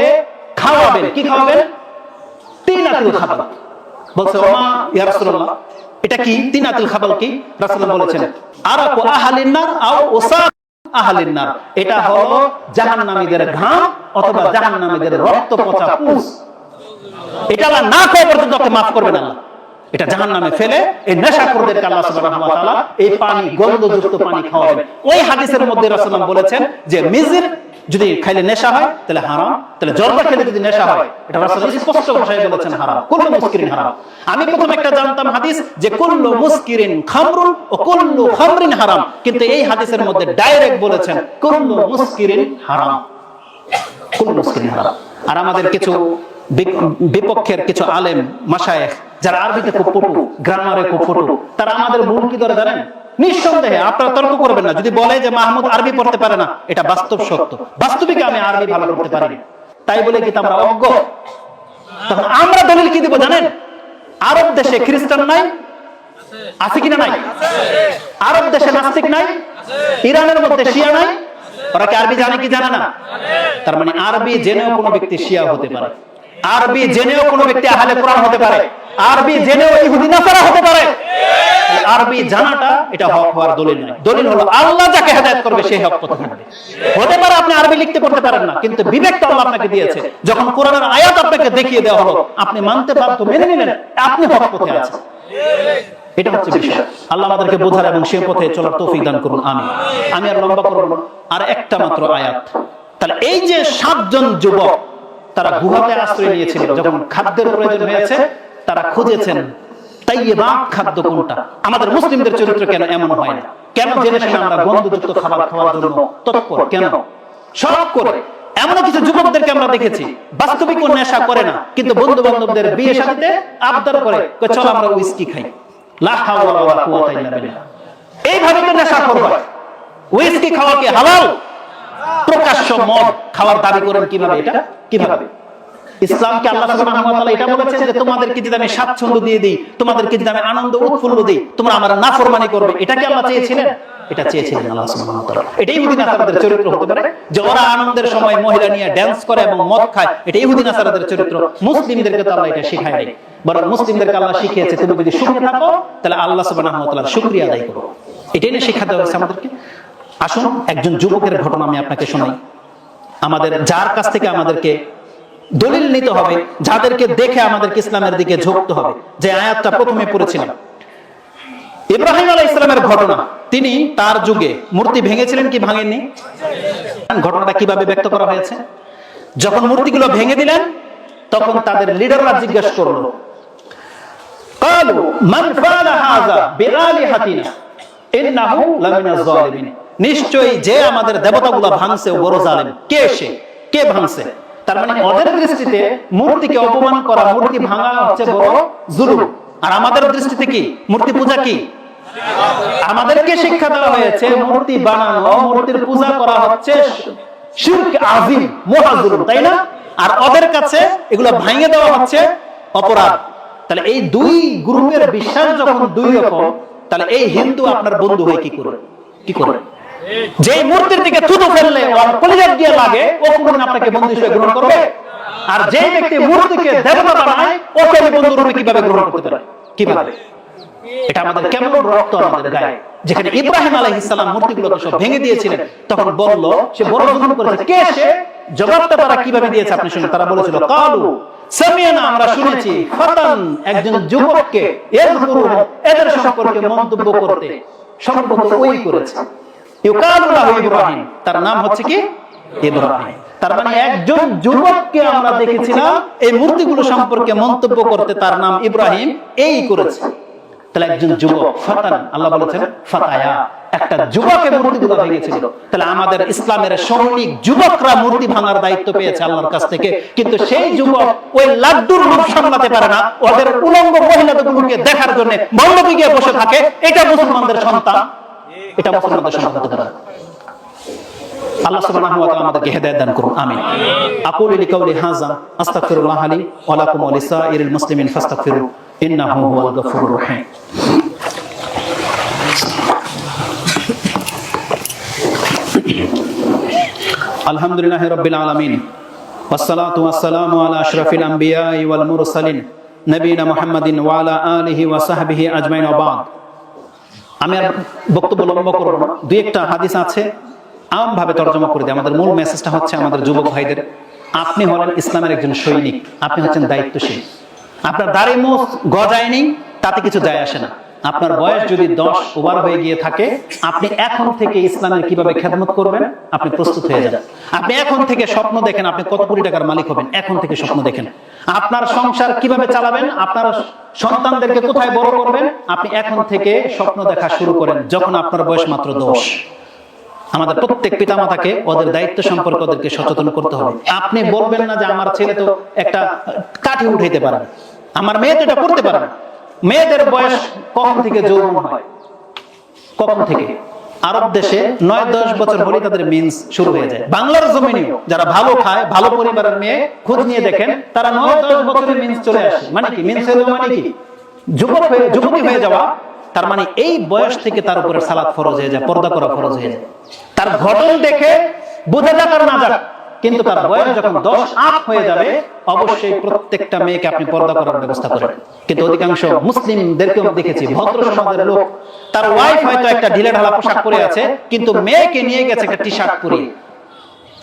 Speaker 1: খাওয়াবেন। কি খাওয়াবেন? তিনাতুল খাবাল। বলছে ওমা ইয়া রাসূলুল্লাহ, এটা কি তিনাতুল খাবাল? কি? রাসূলুল্লাহ বলেছেন, আরাকু আহলিন নার আও উসাক আহলিন নার, এটা হলো জাহান্নামীদের ঘাম অথবা জাহান্নামীদের রক্ত পচা পুষ। এটা আল্লাহ না খাওয়া পর্যন্ত ওকে মাফ করবেন আল্লাহ। এটা জাহান্নামে ফেলে এই নেশাখোরদেরকে আল্লাহ সুবহানাহু ওয়া তাআলা এই পানি, গন্ধযুক্ত পানি খাওয়াবেন। ওই হাদিসের মধ্যে রাসূলুল্লাহ বলেছেন যে মিজর যদি খাইলে নেশা হয় তাহলে হারাম, তাহলে জর্দা খেলে যদি নেশা হয়, এটা রাসূলুল্লাহ স্পষ্ট ভাষায় বলেছেন হারাম, কুল্লু মুসকিরিন হারাম। আমি প্রথম একটা জানতাম হাদিস যে কুল্লু মুসকিরিন খামরুন ও কুল্লু খামরিন হারাম, কিন্তু এই হাদিসের মধ্যে ডাইরেক্ট বলেছেন কুল্লু মুসকিরিন হারাম, কুল্লু মুসকিরিন হারাম। আর আমাদের কিছু বিপক্ষের কিছু আলেম মাশায়েখ যারা আরবিতে খুব পটু, গ্রামারে খুব পটু, তারা আমাদের ভুল কি করে জানেন? নিঃসন্দেহে আপনারা তর্ক করবেন না যদি বলে যে মাহমুদ আরবি পড়তে পারে না, এটা বাস্তব সত্য। বাস্তবিক আমি আরবি ভালো করতে পারি, তাই বলে কি আমরা অজ্ঞ? তখন আমরা দলিল কি দিব জানেন? আরব দেশে খ্রিস্টান নাই, আছে কিনা? নাই। আরব দেশে নাস্তিক নাই, ইরানের মধ্যে শিয়া নাই। ওরা কি আরবি জানে কি জানে না? তার মানে আরবি জেনেও কোনো ব্যক্তি শিয়া হতে পারে, আরবি জেনেও কোনো ব্যক্তি আহলে কোরআন হতে পারে, আরবি জেনেও ইহুদি নাসারা হতে পারে। আরবি জানাটা এটা হক হওয়ার দলিল নয়। দলিল হলো আল্লাহ যাকে হেদায়েত করবে সেই হক পথে থাকবে। হতে পারে আপনি আরবি লিখতে পড়তে পারেন না, কিন্তু বিবেকটা আল্লাহ আপনাকে দিয়েছে। যখন কোরআনের আয়াত আপনাকে দেখিয়ে দেওয়া হলো, আপনি মানতে বাধ্য, মেনে নিলেন, আপনি হক পথে আছেন। এটা হচ্ছে বিষয়। আল্লাহ আমাদেরকে বোঝার এবং সে পথে চলার তৌফিক দান করুন, আমিন। আমি আর লম্বা করব না, আর একটা মাত্র আয়াত। তাহলে এই যে 7 জন যুবক তারা গুহাতে আশ্রয় নিয়েছিল, যখন খাদ্যের প্রয়োজন হয়েছে তারা খুঁজেছেন তাইয়্যিবা খাদ্য কোনটা। আমাদের মুসলিমদের চরিত্র কেন এমন হয় না? কেন জেনে শুনে আমরা গন্ধযুক্ত খাবার খাওয়ার জন্য তৎপর? কেন শখ করে? এমন কিছু যুবকদেরকে আমরা দেখেছি বাস্তবিক নেশা করে না, কিন্তু বন্ধু বান্ধবদের বিয়ে শাদীতে আবদার করে, চল আমরা উইস্কি খাই। লা হাওলা ওয়ালা কুওয়াতা ইল্লা বিল্লাহ। এইভাবে তো নেশা করবে। উইস্কি খাওয়া কি হালাল? প্রকাশ্য মদ খাওয়ার দাবি করেন কিভাবে? এটা কিভাবে? ইসলামকে আল্লাহ সুবহানাহু ওয়া তাআলা এটা বলেছেন যে তোমাদেরকে যদি আমি স্বাচ্ছন্দ্য দিয়ে দিই, তোমাদেরকে যদি আমি আনন্দ উৎফুল্ল দিই, তোমরা আমার নাফরমানি করবে। এটা কি আল্লাহ চেয়েছিলেন? এটা চেয়েছিলেন আল্লাহ সুবহানাহু ওয়া তাআলা। এটাই ইহুদি নাসারাদের চরিত্র হতে পারে যে ওরা আনন্দের সময় মহিলা নিয়ে ড্যান্স করে এবং মদ খায়। এটা ইহুদি নাসারাদের চরিত্র। মুসলিমদেরকে তো আল্লাহ এটা শেখায় নাই, বরং মুসলিমদেরকে আল্লাহ শিখিয়েছে তুমি যদি সুখে থাকো তাহলে আল্লাহ সুবহানাহু ওয়া তাআলার শুকরিয়া আদায় করো। এটাই না শেখাতে হয়েছে আমাদেরকে। আসুন একজন যুবকের ঘটনা আমি আপনাকে শোনাই। আমাদের যার কাছ থেকে আমাদেরকে দলিল নিতে হবে, যাদেরকে দেখে আমাদেরকে ইসলামের দিকে ঝুঁকতে হবে, যে আয়াতটা প্রথমে পড়েছিলাম ইব্রাহিম আলাইহিস সালামের ঘটনা। তিনি তার যুগে মূর্তি ভেঙেছিলেন কি ভাঙেননি? ঘটনাটা কিভাবে ব্যক্ত করা হয়েছে? যখন মূর্তিগুলো ভেঙে দিলেন তখন তাদের লিডাররা জিজ্ঞেস করলো, ক্বালু মান ফাআলা হাযা বিআলিহাতিনা ইন্নাহু লামিনাজ জালিমিন। নিশ্চয়ই যে আমাদের দেবতাগুলো ভাঙছে ও বড় জালেম। কে সে? কে ভাঙছে? তার মানে ওদের দৃষ্টিতে মূর্তিকে অপমান করা, মূর্তি ভাঙা হচ্ছে বড় জুলুম। আর আমাদের দৃষ্টিতে কি? মূর্তি পূজা কি? আমাদেরকে শিক্ষা দেওয়া হয়েছে মূর্তি বানানো, মূর্তির পূজা করা হচ্ছে শিরক আযীম, মহা জুলুম, তাই না? আর ওদের কাছে এগুলো ভাঙিয়ে দেওয়া হচ্ছে অপরাধ। তাহলে এই দুই গ্রুপের বিশ্বাস যখন দুই রকম, তাহলে এই হিন্দু আপনার বন্ধু হয়ে কি করে? কি করে? যে মূর্তির দিকে থুতু ফেললে ওর কলিজার দিয়ে লাগে, ও কোনদিন আপনাকে বন্ধু হিসেবে গ্রহণ করবে? আর যে ব্যক্তি মূর্তিকে দেবতা বানায়, ওকে বন্ধু রূপে কিভাবে গ্রহণ করতে পারে? কিভাবে? এটা আমাদের কেমন রক্ত আমাদের গায়ে। যেখানে ইব্রাহিম আলাইহিস সালাম মূর্তিগুলোকে সব ভেঙে দিয়েছিলেন, তখন বলল সে বড় জুলুম করেছে। কে সে? জবাবটা তারা কিভাবে দিয়েছে আপনি শুনুন। তারা বলেছিল, ক্বালু সামি'না, আমরা শুনেছি, ফাতান, একজন যুবককে, ইয়াযকুরু, এদের সম্পর্কে মন্তব্য করতে, সম্পর্ক ওই করেছে। ইউকালু লাহু ইব্রাহিম, তার নাম হচ্ছে কি? ইব্রাহিম। তার মানে একজন যুবককে আমরা দেখেছিলাম এই মূর্তিগুলো সম্পর্কে মন্তব্য করতে, তার নাম ইব্রাহিম, এই করেছে। তাহলে একজন যুবক, ফাতান, আল্লাহ বলেছেন ফাতায়া, একটা যুবকের মূর্তিগুলো ভেঙেছিল। তাহলে আমাদের ইসলামের সৈনিক যুবকরা মূর্তি ভাঙার দায়িত্ব পেয়েছে আল্লাহর কাছ থেকে, কিন্তু সেই যুবক ওই লাড্ডুর রূপ সামলাতে পারে না, ওদের উলঙ্গ মহিলাদেরকে দেখার জন্য মণ্ডপে গিয়ে বসে থাকে। এটা মুসলমানদের সন্তান? এটা মুসলমানদের সন্তান হতে পারে? আল্লাহ সুবহানাহু ওয়া তাআলা আমাদেরকে হেদায়েত দান করুন, আমিন। আকুলু লিকাউলি হাযা আস্তাগফিরুল্লাহ লি ওয়া লাকুম ওয়া লিসাইরিল মুসলিমিন ফাস্তাগফিরু ইন্নাহু হুয়াল গফুরুর রহিম। আলহামদুলিল্লাহি রাব্বিল আলামিন ওয়াসসালাতু ওয়াসসালামু আলা আশরাফিল আমবিয়াই ওয়াল মুরসালিন নবিয়িনা মুহাম্মাদিন ওয়া আলা আলিহি ওয়া সাহবিহি আজমাইন ওয়া বাদ। আমি আর বক্তব্য লম্বা করব না, দুই একটা হাদিস আছে আমভাবে তর্জমা করে দিই। আমাদের মূল মেসেজটা হচ্ছে আমাদের যুবক ভাইদের, আপনি হলেন ইসলামের একজন সৈনিক, আপনি হচ্ছেন দায়িত্বশীল। আপনার দাড়ি মুখ গজায়নি তাতে কিছু যায় আসে না। আপনার বয়স যদি 10 ওভার হয়ে গিয়ে থাকে, আপনি এখন থেকে ইসলামের কিভাবে খেদমত করবেন আপনি প্রস্তুত হয়ে যান। আপনি এখন থেকে স্বপ্ন দেখেন আপনি কত কোটি টাকার মালিক হবেন, এখন থেকে স্বপ্ন দেখেন। আপনার সংসার কিভাবে চালাবেন, আপনার সন্তানদেরকে কোথায় বড় করবেন, আপনি এখন থেকে স্বপ্ন দেখা শুরু করেন যখন আপনার বয়স মাত্র 10। আমাদের প্রত্যেক পিতামাতাকে ওদের দায়িত্ব সম্পর্কে ওদেরকে সচেতন করতে হবে। আপনি বলবেন না যে আমার ছেলে তো একটা কাঠি উঠাইতে পারে না, আমার মেয়ে তো এটা করতে পারে না। মেয়েদের বয়স কখন থেকে যৌবন হয়? কখন থেকে? আরব দেশে 9-10 বছর হলে তাদের মেন্স শুরু হয়ে যায়। বাংলার জমিনেও যারা ভালো খায়, ভালো পরিবারের মেয়ে খোঁজ নিয়ে দেখেন, তারা 9-10 বছরে মেন্স চলে আসে। মানে কি মেন্স হয়ে যাওয়া? মানে কি যুবতী হয়ে যাওয়া। তার মানে এই বয়স থেকে তার উপরে সালাত ফরজ হয়ে যায়, পর্দা করা ফরজ হয়ে যায়। তার গঠন দেখে বোঝা যাক আর না যাক, কিন্তু তার বয়স যখন 10 আপ হয়ে যাবে, অবশ্যই প্রত্যেকটা মেয়েকে আপনি পর্দা করার ব্যবস্থা করেন। কিন্তু অধিকাংশ মুসলিমদেরকেও দেখেছি, ভদ্র সমাজের লোক, তার ওয়াইফ হয়তো একটা ঢিলেঢালা পোশাক পরে আছে, কিন্তু মেয়েকে নিয়ে গেছে একটা টি শার্ট পরে।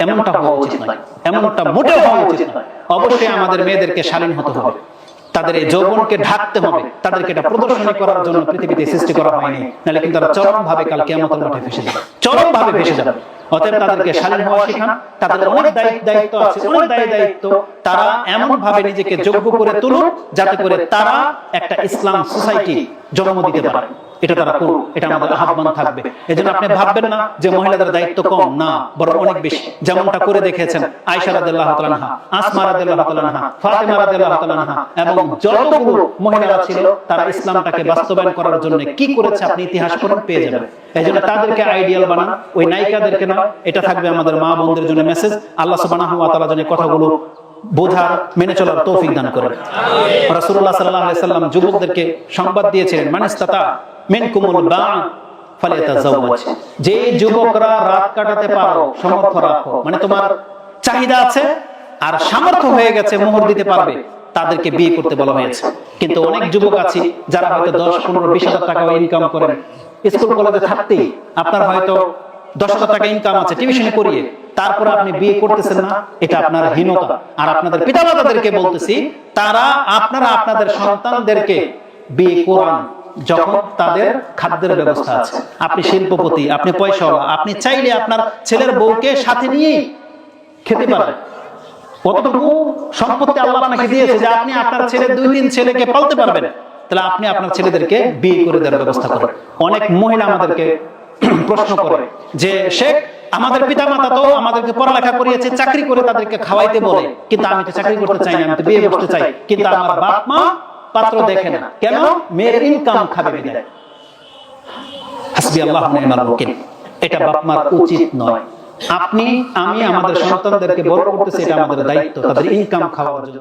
Speaker 1: এমনটা হওয়া উচিত নয়, এমনটা মোটেও হওয়া উচিত নয়। অবশ্যই আমাদের মেয়েদেরকে শালীন হতে হবে, তাদের এই যৌবনকে ঢাকতে হবে, তাদেরকে এটা প্রদর্শনী করার জন্য পৃথিবীতে সৃষ্টি করা হয়নি, নাহলে কিন্তু তারা চরম ভাবে কাল কিয়ামতের মাঠে ভেসে যাবে, চরম ভাবে ভেসে যাবে। অতএব তাদেরকে শালীন হওয়া শেখান, তাদের অনেক দায়িত্ব আছে, অনেক দায়িত্ব, তারা এমন ভাবে নিজেকে যোগ্য করে তুলুন যাতে করে তারা একটা ইসলাম সোসাইটি জন্ম দিতে পারে। এটা তারা করুন, এটা আমাদের আহ্বান থাকবে। এজন্য আপনি ভাববেন না যে মহিলাদের দায়িত্ব কম, না, বরং অনেক বেশি। যেমনটা করে দেখেছেন আয়েশা রাদিয়াল্লাহু তাআলা আনহা, আসমা রাদিয়াল্লাহু তাআলা আনহা, ফাতেমা রাদিয়াল্লাহু তাআলা আনহা এবং যতগুলো মহিলারা ছিল তারা ইসলামটাকে বাস্তবায়ন করার জন্য কি করেছে আপনি ইতিহাস পড়ুন, পেয়ে যাবেন। এজন্য তাদেরকে আইডিয়াল বানান, ওই নায়িকাদেরকে না। এটা থাকবে আমাদের মা বোনদের জন্য মেসেজ। আল্লাহ সুবহানাহু ওয়া তাআলা যেন কথাগুলো বোঝার, মেনে চলার তৌফিক দান করেন। রাসূলুল্লাহ সাল্লাল্লাহু আলাইহি সাল্লাম যুবকদেরকে সংবাদ দিয়েছিলেন, মানিস্তাতা মিনকুমুল বা'a ফালিয়াতাযাওয়াজ, যে যুবকরা রাত কাটাতে পারো, সামর্থ্য রাখো, মানে তোমার চাহিদা আছে আর সামর্থ্য হয়ে গেছে, মোহর দিতে পারবে, তাদেরকে বিয়ে করতে বলা হয়েছে। কিন্তু অনেক যুবক আছে যারা হয়তো 10, 15, 20 হাজার টাকা ইনকাম করেন, স্কুল কলেজে থাকতেই আপনার হয়তো 10,000 টাকা ইনকাম আছে টিউশনি করিয়ে, তারপরে আপনি বিয়ে করতেছেন না, এটা আপনার হীনতা। আর আপনাদের পিতামাতাদেরকে বলতেছি, তারা আপনারা আপনাদের সন্তানদেরকে বিয়ে করান যখন তাদের খাদ্যের ব্যবস্থা আছে। আপনি শিল্পপতি, আপনি পয়সাওয়ালা, আপনি চাইলে আপনার ছেলের বউকে সাথে নিয়েই খেতে পারেন। কতটুকু সম্পত্তি আল্লাহ আপনাকে দিয়েছে যে আপনি আপনার ছেলের 2-3 ছেলেকে পালতে পারবেন, তাহলে আপনি আপনার ছেলেদেরকে বিয়ে করে দেওয়ার ব্যবস্থা করেন। অনেক মহিলা আমাদেরকে প্রশ্ন করে যে শেখ, আমাদের পিতামাতা তো আমাদেরকে পড়ালেখা করিয়েছে, চাকরি করে তাদেরকে খাওয়াইতে বলে, কিন্তু আমি তো চাকরি করতে চাই না, আমি তো বিয়ে করতে চাই, কিন্তু আমার বাপ মা পাত্র দেখে না কেন? মেয়ের ইনকাম খাবে বিদায়। হাসবি আল্লাহু ওয়া নি'মাল ওয়াকিল। এটা বাপ মার উচিত নয়। আপনি আমি আমাদের সন্তানদেরকে বড় করতেছি, এটা আমাদের দায়িত্ব, তাদের ইনকাম খাওয়ার জন্য।